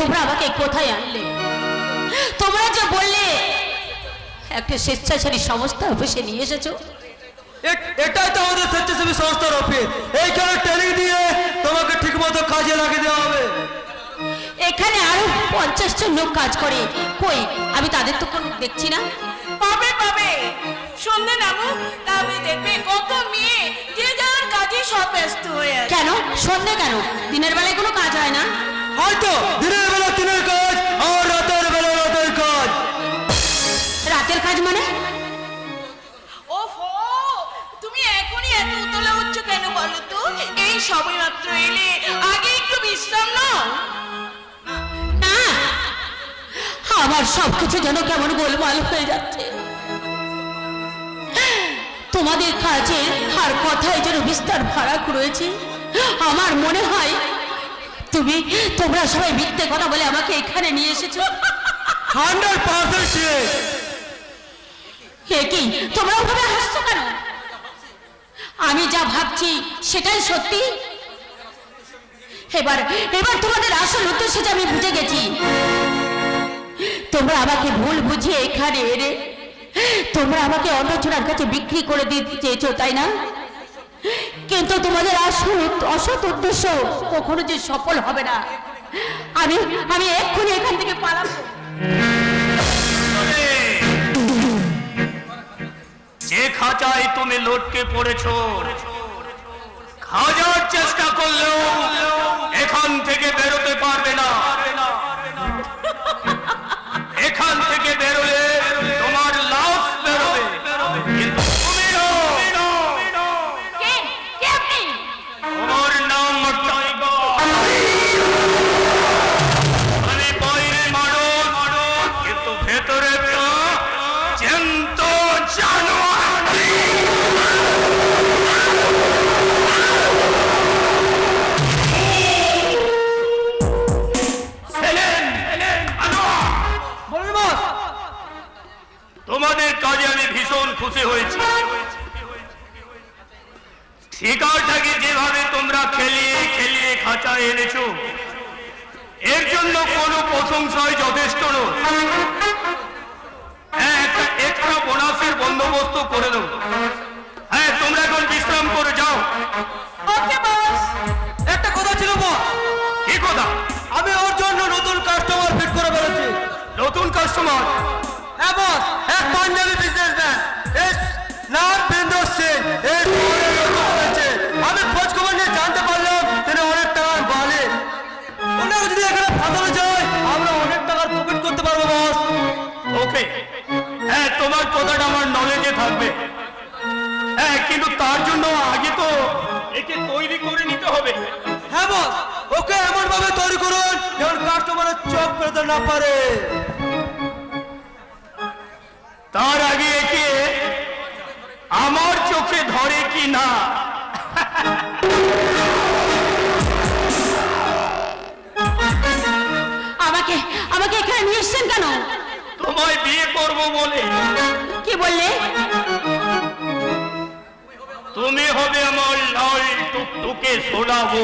তোমরা আমাকে কোথায় আনলে? তোমরা যে বললে একটা স্বেচ্ছাসেবী সংস্থা অফিসে নিয়ে এসেছো। এটাই তো আমাদের স্বেচ্ছাসেবী সংস্থার অফিস। এইখানে ট্রেনিং দিয়ে তোমাকে ঠিকমতো কাজে লাগিয়ে দেওয়া হবে। এখানে আরো 50 জন লোক কাজ করে, কই আমি তাদের তো কোনো দেখছি না। পাবে সন্ধ্যে নামুক, তবে দেখবে কত মেয়ে যে যার কাজে সব ব্যস্ত হয়ে আছে। কেন সন্ধ্যে কেন? দিনের বেলায় কোনো কাজ হয় না? হয়তো দিনের বেলা দিনের কাজ আর রাতের বেলা রাতের কাজ। রাতের কাজ মানে? ওহো, তুমি এখনই এত উতলা হচ্ছ কেন বলো তো? এই সবে মাত্র এলে, আগে একটু বিশ্রাম নাও। না, আমার সবকিছু যেন কেমন গোলমাল হয়ে যাচ্ছে। তোমাদের কাছে আর কথায় যেন বিস্তার ফারাক রয়েছে। আমার মনে হয় তোমরা সবাই মিথ্যে কথা বলে আমাকে এখানে নিয়ে এসেছো। 100% কি তোমরা ওভাবে হাসছো কেন? আমি যা ভাবছি সেটাই সত্যি। এবার তোমাদের আসল উদ্দেশ্য যে আমি বুঝে গেছি। তোমরা আমাকে ভুল বুঝিয়ে এখানে এনে তোমরা আমাকে অন্যজনের কাছে বিক্রি করে দিতে চেয়েছো, তাই না? কিন্তু তোমাদের অসৎ উদ্দেশ্য কখনো যে সফল হবে না। আমি এক্ষুনি এখান থেকে পালাবো। যে খাঁচায় তুমি লটকে পড়েছো, খাওয়ার চেষ্টা করলেও এখান থেকে বেরোতে পারবে না। এখান থেকে বেরোলে তোমার লাশ বেরোবে, কিন্তু তুমি তোমার নাম আমি বাইরে মানুষ, কিন্তু ভেতরে জ্যান্ত জানোয়ার। তোমাদের কাজে আমি ভীষণ খুশি হয়েছি। শিকারটাকে যেভাবে তোমরা খেলিয়ে খাঁচায় এনেছো, এর জন্য কোনো প্রশংসায় যথেষ্ট নয়। একটা এক্সট্রা বোনাসের বন্দোবস্ত করে দেবো। হ্যাঁ, তোমরা এখন বিশ্রাম করে যাও। ওকে বস, একটা কথা ছিল বস। কি কথা? আমি ওর জন্য নতুন কাস্টমার ফিট করে বেরোচ্ছি। নতুন কাস্টমার? হ্যাঁ বস, এক পাঞ্জাবি বিজনেসম্যান, এর নাম বিন্দু সিং। এর শহরে নতুন হয়েছে। আমি খোঁজ খবর নিয়ে জানতে পারলাম তিনি অনেক টাকার মালিক। ওনাকে যদি এখানে ফাঁসানো যায় আমরা অনেক টাকার প্রফিট করতে পারবো বস। ওকে, হ্যাঁ, তোমার কথাটা আমার নলেজে থাকবে। হ্যাঁ, কিন্তু তার জন্য আগে তো একে তৈরি করে নিতে হবে। হ্যাঁ বস, ওকে এমন ভাবে তৈরি করুন যেন কাস্টমারের চোখ পেতে না পারে। তার আগে একে আমার চোখে ধরে কি না। আমাকে এখানে নিয়ে এসছেন কেন? তোমায় বিয়ে করব বলে। কি বললে? তুমি হবে আমার লাল টুকটুকে শোনাবো।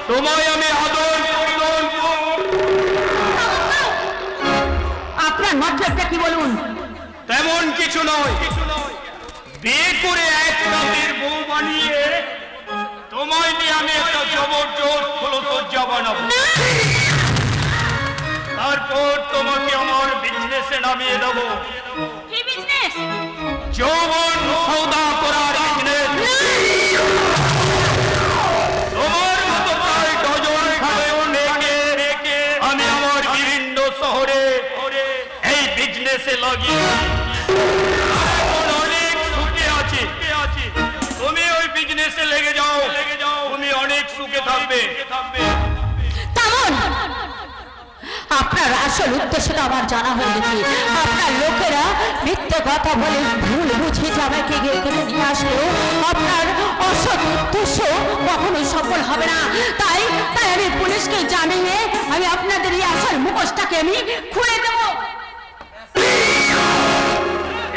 তোমায় আমি আদর করব। আপনার মতলবটা কি বলুন? তেমন কিছু নয়। বিয়ে করে এক রাতের বউ বানিয়ে তোমায় নিয়ে আমি একটা জবরদস্ত ফুলসজ্জা বানাবো। তারপর তোমাকে আমার বিজনেসে নামিয়ে দেবো। কি বিজনেস? যৌবন সৌদা করার বিজনেস। তোমার মতো প্রায় ডজন খাবেও নেকে আমি আমার বিভিন্ন শহরে এই বিজনেসে লাগিয়ে এখন অনেক সুখে আছি। তুমি ওই বিজনেসে লেগে যাও, তুমি অনেক সুখে থাকবে। তেমন আপনার আসল উদ্দেশ্যটা আমার জানা হয়ে গেছে। আপনার লোকেরা মিথ্যে কথা বলে ভুল বুঝে আমাকে এখানে নিয়ে আসলেও আপনার অসৎ উদ্দেশ্য কখনোই সফল হবে না। তাই আমি পুলিশকে জানিয়ে আমি আপনাদের এই আসল মুখোশটাকে আমি খুলে দেব।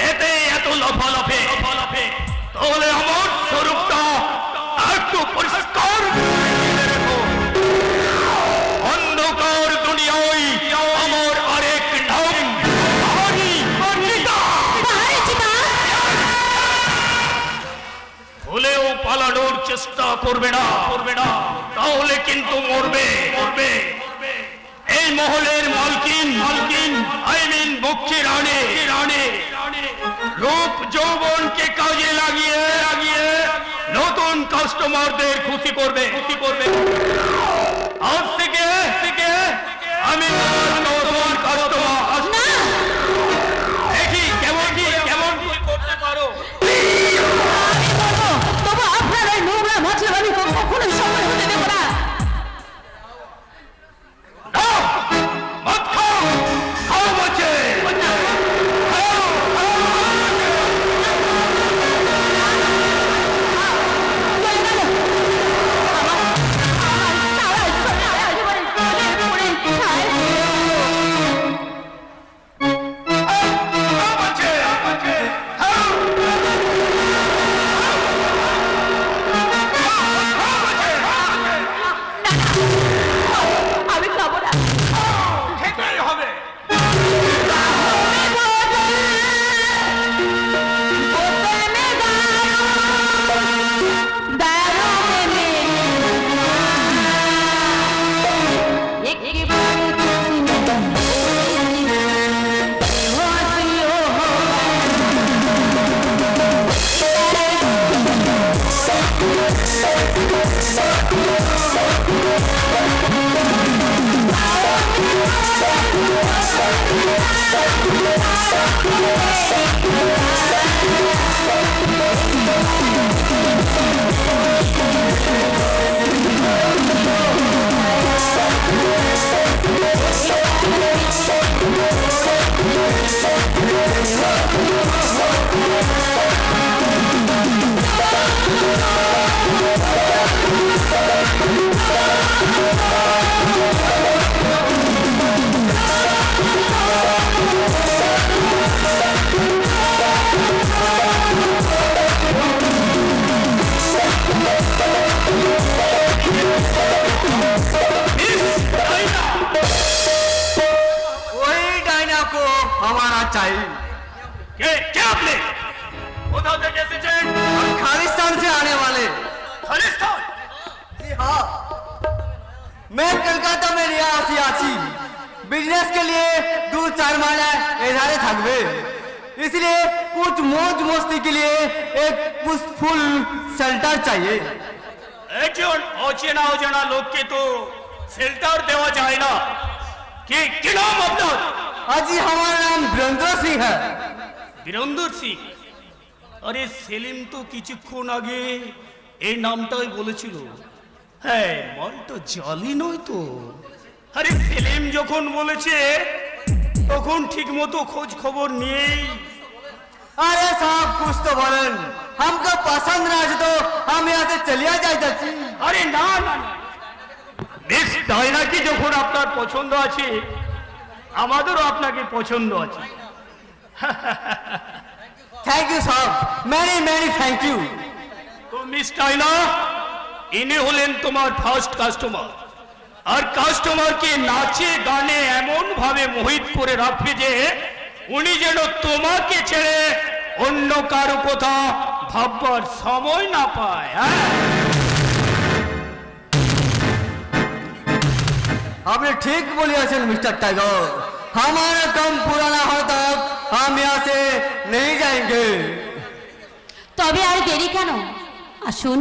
এতে এত লাফালাফি, তাহলে আমার স্বরূপটা একটু পরিষ্কার রেখো। অন্ধকার দুনিয়ায় আমার আরেক নাম ভুলেও পালানোর চেষ্টা করবে না, তাহলে কিন্তু মরবে। এই মহলের মালকিন আই মিন মুখ্য রানী রূপ যৌবনকে কাজে লাগিয়ে নতুন কাস্টমারদের খুশি করবে। আজ থেকে আমি নতুন কাস্টমার দেখি কেমন করতে পারো। তবু আপনার ওই নোংরা মাছের আমি কখনোই সফল হতে দেব না। মদ খাও বলছে, খাও। वही डायना को हमारा चाहिए। क्या आपने কোথাও থেকে এসেছেন? खालिस्तान से आने वाले। খালিস্তান? जी हाँ, मैं कलकत्ता में रियासी आছি बिजनेस के लिए 2-4 महीना इधर থাকবে, इसलिए कुछ मौज मस्ती के लिए एक पुष्पफुल शेल्टर चाहिए। একজন অচেনা অজানা লোককে তো শেল্টার দেওয়া যায় না। কি নাম আপনার? अजी हमारा नाम वीरेंद्र सिंह है। বীরেন্দর সিং? আরে সেলিম তো কিছুক্ষণ আগে এই নামটাই বলেছিল। হ্যাঁ, মালটা জালি নয় তো? আরে সেলিম যখন বলেছে তখন ঠিক মতো খোঁজ খবর নিয়েই। अरे साहब कुछ तो बोलन, हमको पसंद ना है तो हम यहाँ से चलिए जाए। আরে না না না, বেশ ডায়নাকে যখন আপনার পছন্দ আছে আমাদেরও আপনাকে পছন্দ আছে। थैंक यू साहब, मैनी मैनी थैंक यू। তো মিস ডায়না, ইনি হলেন তোমার ফার্স্ট কাস্টমার। আর কাস্টমারকে নাচে গানে এমন ভাবে মোহিত করে রাখবে যে উনি যেন তোমাকে ছেড়ে অন্য কারো কথা ভাববার সময় না পায়। হ্যাঁ, आपने ठीक बोलिए मिस्टर टाइगर, हमारा काम पूरा ना हो तक हम यहाँ से नहीं जाएंगे। তবে আর দেরি কেন, আসুন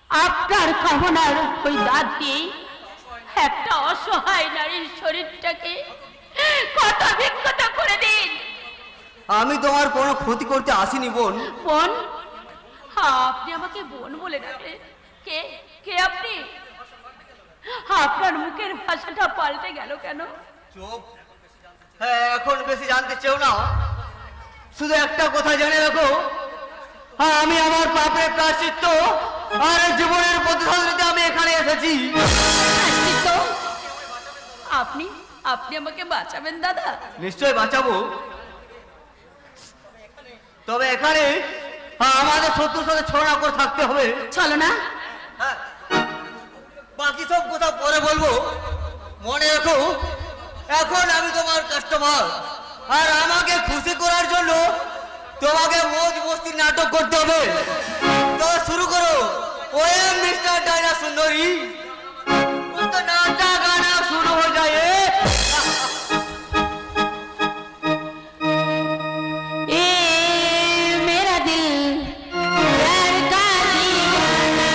আপনার কামনার ওই দাঁত দিয়ে একটা অসহায় নারীর শরীরটাকে কত বিক্ষত করে দিন। আমি তোমার কোনো ক্ষতি করতে আসিনি বোন। বোন? আপনি আমাকে বোন বলে ডাকলেন? কে কে আপনি? আপনার মুখের ভাষাটা পাল্টে গেল কেন? চুপ। হ্যাঁ, এখন বেশি জানতে চাও না, শুধু একটা কথা জেনে রাখো, হ্যাঁ আমি আমার পাপের প্রায়শ্চিত্ত আর জীবনের প্রতিশোধ নিতে আমি এখানে এসেছি। প্রায়শ্চিত্ত? আপনি আপনি আমাকে বাঁচাবেন দাদা? নিশ্চয় বাঁচাবো, তবে এখানে আমাদের শত্রুর সাথে ছড়া করে থাকতে হবে। চলো না। হ্যাঁ, বাকি সব কথা পরে বলবো। মনে রাখো, এখন আমি তোমার কাস্টমার, আর আমাকে খুশি করার জন্য তোমাকে মौज मस्ती नाटक করতে হবে। তো শুরু করো। ওয়ে মিস্টার ডায়না সুন্দরী, तो नाचा गाना शुरू हो जाए। ए मेरा दिल प्यार का दीवाना,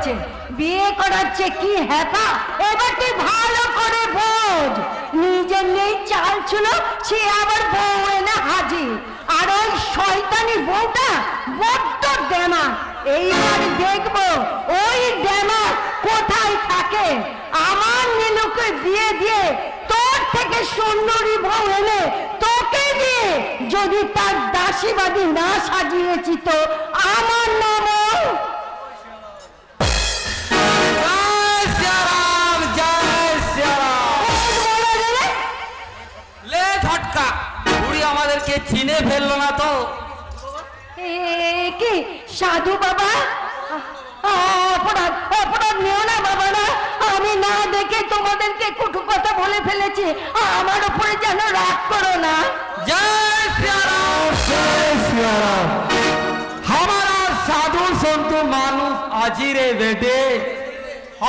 হয়েছে, বিয়ে করাচ্ছে কি হ্যাপা, এবার তুই ভালো করে বোঝ। নিজের নেই চাল ছিল, সে আবার বউ এনে হাজির, আর ওই শয়তানি বউটা বড্ড ড্যামা। এইবার দেখবো ওই ড্যামা কোথায় থাকে। আমার নীলুকে দিয়ে দিয়ে তোর থেকে সুন্দরী বউ এনে তোকে দিয়ে যদি তার দাসীবাদী না সাজিয়েছি তো আমার নাম জয় শ্রীরাম, জয় শ্রীরাম। লে ঝটকা, বুড়ি আমাদেরকে চিনে ফেললো না তো? কি সাধু বাবা, অপরাধ অপরাধ নিও না বাবা না, আমি না দেখে তোমাদেরকে কটু কথা বলে ফেলেছি, আমার উপরে যেন রাগ করো না। জয় শ্রীরাম, জয় শ্রীরাম। हमारा साधु संत मानुष আজি রে বেটে,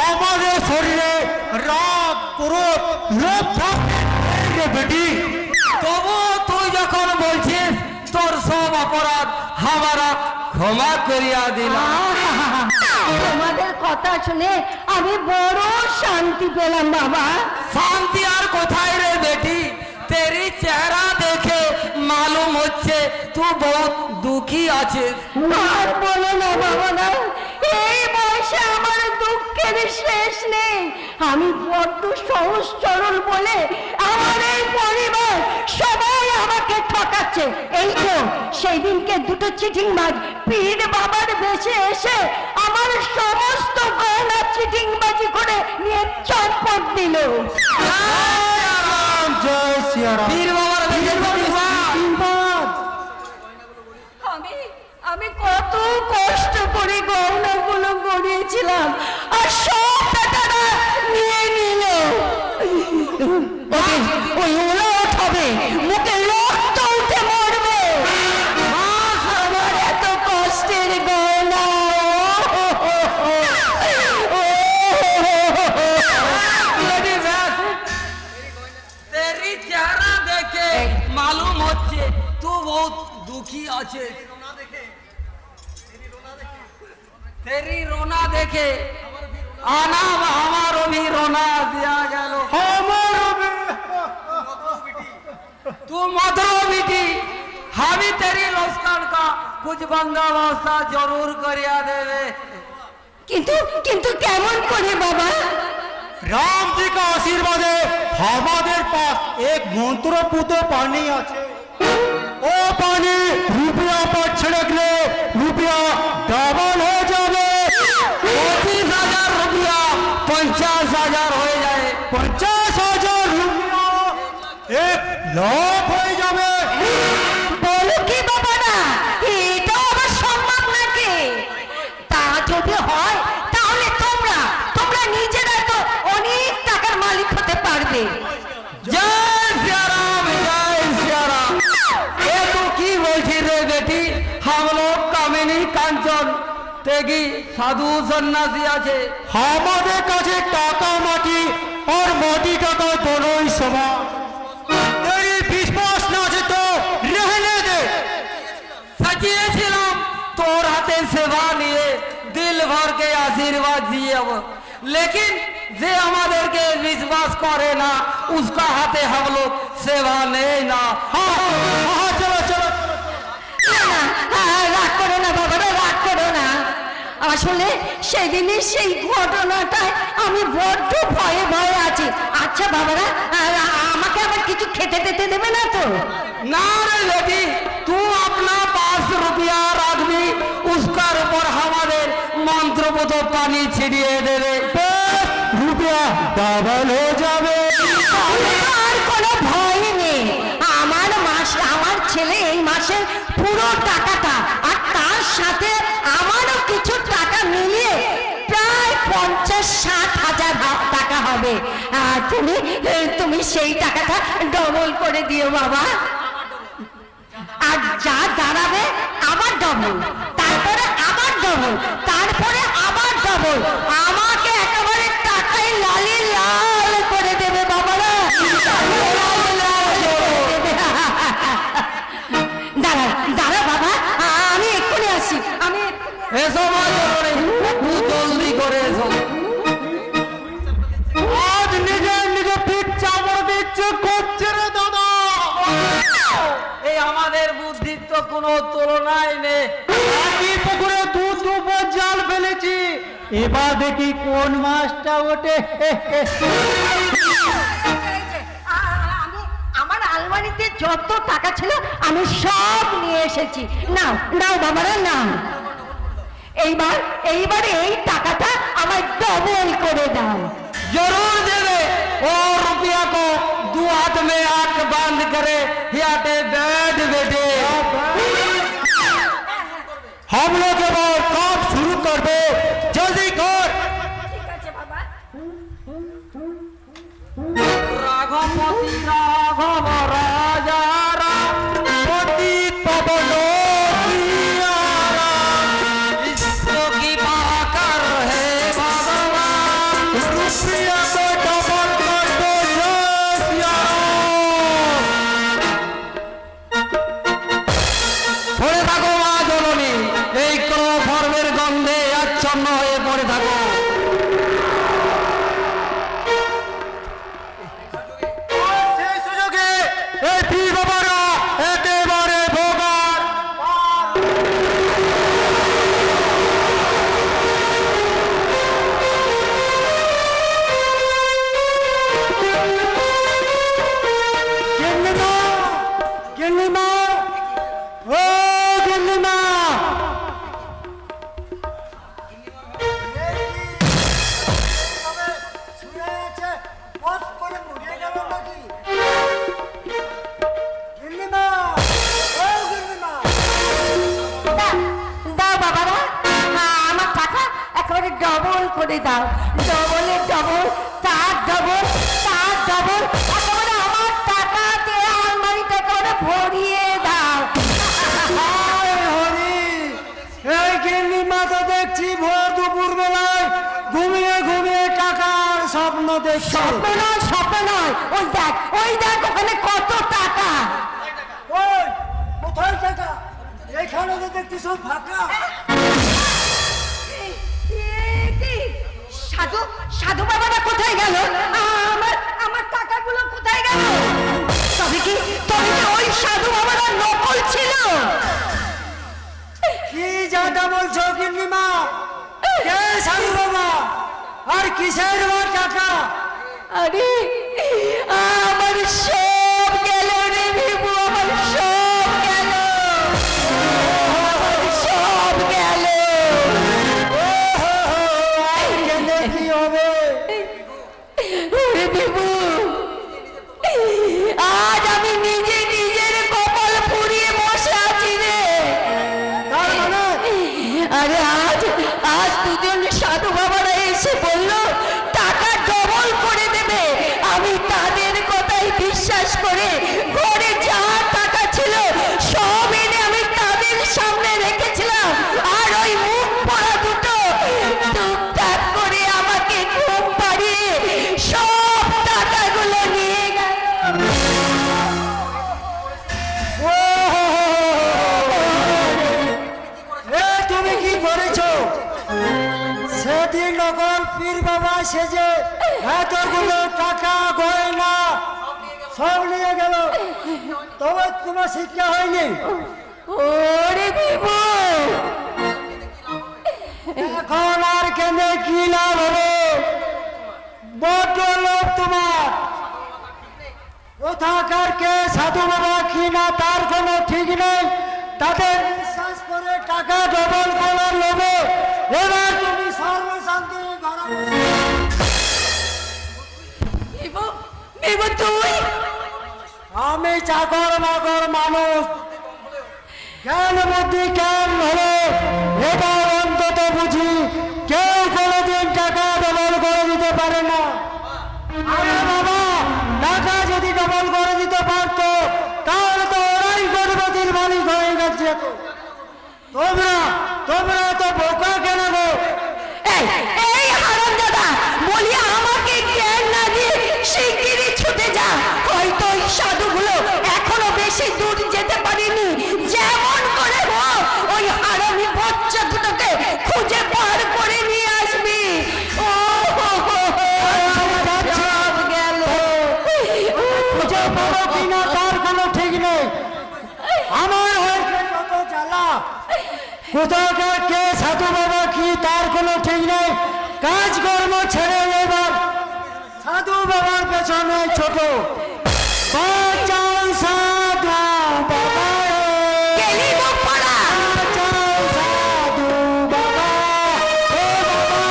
আমাদের শরীরে রাগ ক্রোধ লোভ থাকে বেটি। তবু তুই যখন বলছিস তোর সব অপরাধ হামারা ক্ষমা করিয়া দিলাম। তোমাদের কথা শুনে আমি বড় শান্তি পেলাম বাবা। শান্তি আর কোথায় রে বেটি, তেরি চেহারা দেখে মালুম হচ্ছে তুই বহুত দুঃখী আছিস। আর বলো না বাবা না, এই বয়সে আমার দুঃখের শেষ নেই। আমি বড্ড সহজ সরল বলে আমার এই পরিবার সবাই আমাকে ঠকাচ্ছে। এই তো সেই দিনকে দুটো চিটিং মাছ পীর বাবার বেশে এসে আমার সমস্ত গয়না চিটিং বাজি করে নিয়ে চটপট দিল। জয় শ্রীরাম। পীর বাবার আমি কত কষ্ট করে গয়নাগুলো গড়িয়েছিলাম আর সব টাকাটা নিয়ে নিল। ওই উলট হবে, মুখে রক্ত উঠে মরবে। আমার এত কষ্টের গয়না তেরি চেহারা দেখে মালুম হচ্ছে তুই বহুত দুঃখী আছে। তেরি রোনা দেখে আনাম আমারও भी रोना दिया গেল। तू मधुरो बेटी, हामी तेरी लोस्कान का कुछ बंदोबस्त जरूर करिया देवे। কিন্তু কিন্তু কেমন করে বাবা? राम जी का आशीर्वाद है, हमारे पास एक मंत्रपूत पानी আছে। ओ पानी रुपया पर छिड़कले रुपया डबल हो जावे। 25,000 रुपया 50,000 हो जाए। 50,000 रुपया 1 लाख हो जावे। বলো কি বাবা না, এটাও আমার সম্ভব নাকি? তা যদি হয় তাহলে তোমরা তোমরা নিজেরা তো অনেক টাকার মালিক হতে পারবে। जय श्रीराम, जय श्रीराम। ये तो की बोलती रे बेटी, हम लोग कामिनी कांचन तेगी साधु सन्यासी আছে। हमारे काছে টাকা মাটি और माटी টাকা दोनों समान। तेरी विश्वास ना আছে তো रहने दे। সাজিয়েছিলাম তোর হাতে সেবা নিয়ে দিল ভর के आशीर्वाद दिए अब, लेकिन যে আমাদেরকে বিশ্বাস করে না उसका हाथे हम लोग सेवा नहीं ना। हाँ हाँ चलो चलो। না না, রাগ করো না বাবা, রাগ করো না। আসলে সেদিনের সেই ঘটনাটায় আমি বড্ড ভয়ে ভয়ে আছি। আচ্ছা বাবারা, আমাকে আবার কিছু খেতে টেতে দেবে না তো? ना रे बेटी, तू अपना 5 रुपया रख दी, उसका ऊपर हमारे मंत्रपुत पानी छिड़िए देवे। रुपया डबल हो जावे। আর কোনো ভয় নেই। আমার ছেলে এই মাসের পুরো টাকাটা আর তার সাথে আমারও কিছু টাকা মিলিয়ে প্রায় 50-60 হাজার টাকা হবে। তুমি তুমি সেই টাকাটা ডবল করে দিও বাবা। আর যা দাঁড়াবে আবার ডবল, তারপরে আবার ডবল, তারপরে আবার ডবল। আমাকে একেবারে টাকায় লালি লাল করে দেবে বাবারা। দাঁড়া দাঁড়া বাবা, আমি এক্ষুনি আসি। আমি এসো মা, তু জলদি করে কোনো তুলনাই নেই। একই পুকুরে দু জাল ফেলেছি, এবার দেখি কোন মাছটা ওঠে। আমি আমার আলমারিতে যত টাকা ছিল আমি সব নিয়ে এসেছি। নাও নাও বাবারা নাও, এইবারে এই টাকাটা আমার ডবল করে দাও। जरूर देवे। और रुपया को 2 हाथ में आंख बांध करे हियाटे बैठ बेटे। हम लोग एबार काम शुरू करबे, जल्दी कर। ঠিক আছে বাবা। राघवपति राघव राजा राम पतित पावन सिया राम, विश्व की पाकर है भगवान। रुपया को डबल कर दो जय सिया राम। পড়ে থাকো মা জননী, এই ক্লোরোফর্মের গন্ধে আচ্ছন্ন হয়ে পড়ে থাকো। সেই সুযোগে এই পীর বাবারা একেবারে ভোগার গিন্নিমা, ও গিন্নিমা, দাও বাবারা, আমার টাকা একেবারে ডবল করে দাও। ডবলের ডবল, তার ডবল, তার ডবল, একেবারে আমার টাকাতে আলমারিটা একেবারে ভরিয়ে দাও। এই গিন্নিমা তো দেখছি ভোর দুপুর বেলায় ঘুমিয়ে ঘুমিয়ে টাকার স্বপ্ন দেখছে। স্বপ্ন নয়, স্বপ্ন নয়, ওই দেখ ওখানে কত টাকা। কোথায় টাকা? এখানে তো দেখছি সব ফাঁকা। সাধু সাধু বাবারা কোথায় গেল? আমার টাকাগুলো কোথায় গেল? তবে কি ওই সাধু বাবারা নকল ছিল? কি যাটা বলছো গিন্নিমা? কে সাধু বাবা আর কিসের বা টাকা? আরে আমার সব গেল রে বিভু, আমার সব গেল, আমার সব গেল। কেঁদে কি হবে? ওরে বিভু, আজ আমি নিজের কপাল পুড়িয়ে বসে আছি রে। তার মানে আরে আজ দুজন সাধু বাবারা এসে বলল টাকা ডবল করে দেবে। আমি তাদের কথাই বিশ্বাস করে ঘরে যা টাকা ছিল সব এনে আমি তাদের সামনে রেখেছিলাম, আর ওই মুখ পড়া দুটো টুকটাক করে আমাকে ঘুম পাড়িয়ে সব টাকাগুলো নিয়ে গেল। এ তুমি কি করেছো? সেদিন নকল পীর বাবা সেজে এতগুলো টাকা গয়না সব নিয়ে গেল, তবে তোমার শিক্ষা হয়নি। ওরে বিভু, এখন আর কেঁদে কি লাভ হবে? বড্ড লোভ তোমার। কোথাকার কে সাধু বাবা কি না তার কোনো ঠিক নেই। তাদের বিশ্বাস করে টাকা ডবল করার লোভে এবার তুমি সর্বশান্তি বিভু তুই? আমি চাকর বাকর মানুষ, জ্ঞান বুদ্ধি কেন হলো এবার অন্তত বুঝি কেউ কোনোদিন টাকা ডবল করে দিতে পারে না। আরে বাবা, টাকা যদি ডবল করে দিতে পারতো তাহলে তো ওরাই গরিবতির মালিক হয়ে গেছে। তোমরা তো বোকা কেন গো? এই হারামজাদা, বলি আমাকে জ্ঞান না দিয়ে শিগগিরই ছুটে যা। হয়তো ওই সাধুগুলো এখনো বেশি দূর যেতে পারেনি। যেমন করে হোক ওই হারামি বাচ্চা দুটোকে খুঁজে পার করে নিয়ে আসবি। ও হো হো হো, সব গেল। খুঁজে পাবো কিনা তার কোনো ঠিক নেই। আমার হয়েছে কোথাকার কে সাধু বাবা কি তার কোনো ঠিক নেই। কাজকর্ম ছেড়ে এবার সাধু বাবার পেছনে ছোট বাঁচাও সাধু বাবা গেলি মুখ পড়া। বাঁচাও সাধু বাবা ও বাবা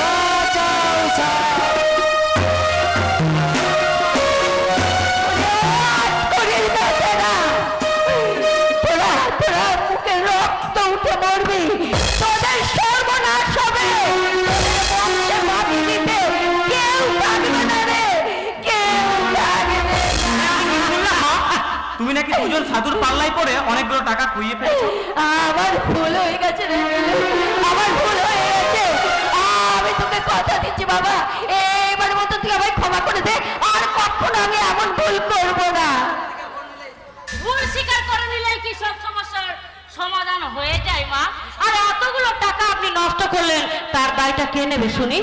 বাঁচাও সাধু। শরীর বাঁচে না। তোরা তোরা মুখে রক্ত উঠে মরবি, তোদের সর্বনাশ হবে। তোদের বংশে মাটি দিতে কেউ থাকবে না রে, কেউ থাকবে না। শুনলাম মা, তুমি নাকি দুজন সাধুর পাল্লায় পড়ে অনেকগুলো টাকা কুইয়ে ফেলেছো। আমার ভুল হয়ে গেছে রে, আমার ভুল হয়ে গেছে। আমি তোকে কথা দিচ্ছি বাবা, এইবার মতো তুই আমায় ক্ষমা করে দে, আর কখনো আমি এমন ভুল করব না। ভুল স্বীকার করে নিলে কি সব সমস্যার সমাধান হয়ে যায় মা? আর এতগুলো টাকা আপনি নষ্ট করলেন, তার দায়টা কে নেবে শুনি?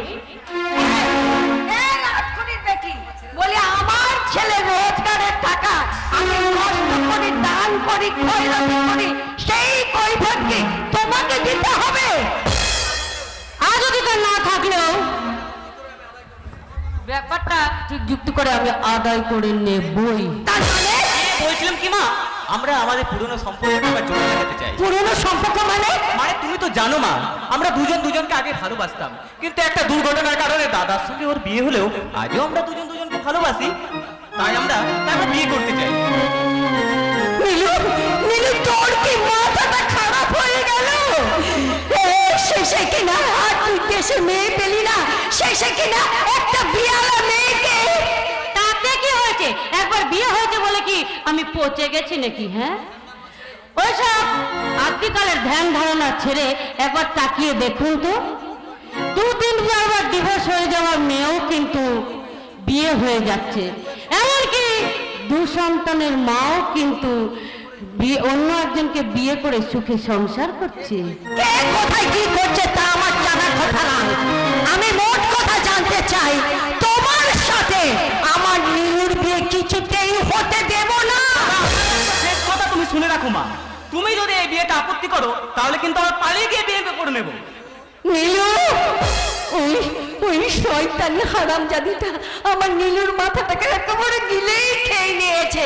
এই আটকুনির বেটি, বলি আমার ছেলে রোজগারের টাকা আমি কষ্ট করি, দান করি, খয়রাতি করি, সেই কৈফিয়তকে তোমাকে দিতে হবে। আজ অধিকার না থাকলেও ব্যাপারটা ঠিক যুক্তি করে আমি আদায় করে নেবই। তার মানে বলছিলাম কি মা, আমরা আমাদের পুরনো সম্পর্কটা আবার জোড়া লাগাতে চাই। পুরনো সম্পর্ক মানে? মানে তুমি তো জানো মা, আমরা দুজন দুজনকে আগে ভালোবাসতাম, কিন্তু একটা দুর্ঘটনার কারণে দাদার সঙ্গে ওর বিয়ে হলেও আজও আমরা দুজন দুজনকে ভালোবাসি। তাই আমরা বিয়ে করতে চাই। নীলু, নীলু তোর কি মাথাটা খারাপ হয়ে গেল? শেষে কিনা আর তুই দেশে মেয়ে পেলি না, শেষে কিনা একটা বিয়ালা মেয়েকে। তাতে কি হয়েছে? একবার বিয়ে হয়েছে বলে কি আমি পচে গেছি নাকি? হ্যাঁ, ওইসব আজকালের ধ্যান ধারণা ছেড়ে একবার তাকিয়ে দেখুন তো, 2-3 বার ডিভোর্স হয়ে যাওয়ার মেয়েও কিন্তু বিয়ে হয়ে যাচ্ছে। এমনকি 2 সন্তানের মাও কিন্তু অন্য একজনকে বিয়ে করে সুখে সংসার করছে। কে কোথায় কি করছে তা আমার জানার কথা নয়। আমি মোট কথা জানতে চাই, তোমার সাথে আমার নীলুর বিয়ে কিছুতেই হতে দেব না। শেষ কথা তুমি শুনে রাখো মা, তুমি যদি এই বিয়েটা আপত্তি করো তাহলে কিন্তু আমরা পালিয়ে গিয়ে বিয়ে করে নেব। নীলু, ওই ওই শয়তান হারামজাদিটা আমার নীলুর মাথাটাকে একেবারে গিলেই খেয়ে নিয়েছে।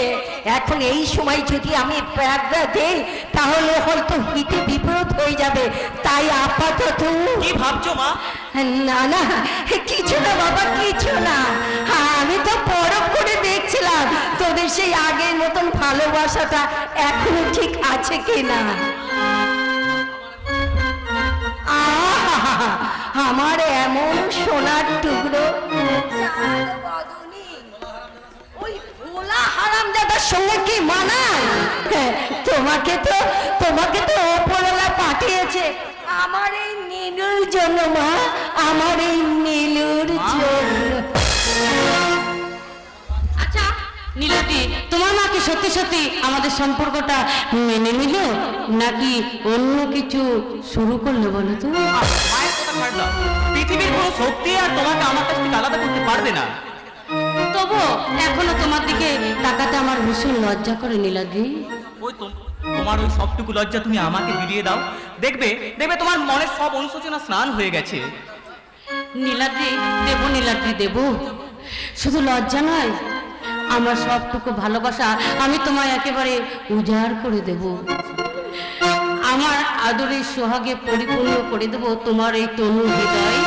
এখন এই সময় যদি আমি প্যাঁচটা দেই তাহলে হয়তো হিতে বিপরীত হয়ে যাবে। তাই আপাতত কি ভাবছো মা? না না, কিছু না বাবা, কিছু না। আমি তো পরখ করে দেখছিলাম তোদের সেই আগের মতন ভালোবাসাটা এখনো ঠিক আছে কিনা। আমার এমন সোনার টুকরো ওই ভোলা হারামজাদার সঙ্গে কি মানায়? তোমাকে তো ওপরওয়ালা পাঠিয়েছে আমার এই নীলুর জন্য মা, আমার এই নীলুর জন্য। আচ্ছা নীলাদি, তোমার মা কি সত্যি সত্যি আমাদের সম্পর্কটা মেনে নিল নাকি অন্য কিছু শুরু করলো বলো তো? মায়ের কথা ছাড় দাও, পৃথিবীর কোনো শক্তি আর তোমাকে আমার কাছ থেকে আলাদা করতে পারবে না। তবু এখনো তোমার দিকে তাকাতে আমার ভীষণ লজ্জা করে নীলাদি। ওই তোমার ওই সবটুকু লজ্জা তুমি আমাকে ফিরিয়ে দাও, দেখবে দেখবে তোমার মনের সব অনুশোচনা স্নান হয়ে গেছে। নীলাদ্রি দেবো, নীলাদ্রি দেবো, শুধু লজ্জা নয়, আমার সবটুকু ভালোবাসা আমি তোমায় একেবারে উজাড় করে দেব। আমার আদরের সোহাগে পরিপূর্ণ করে দেব তোমার এই তনু হৃদয়।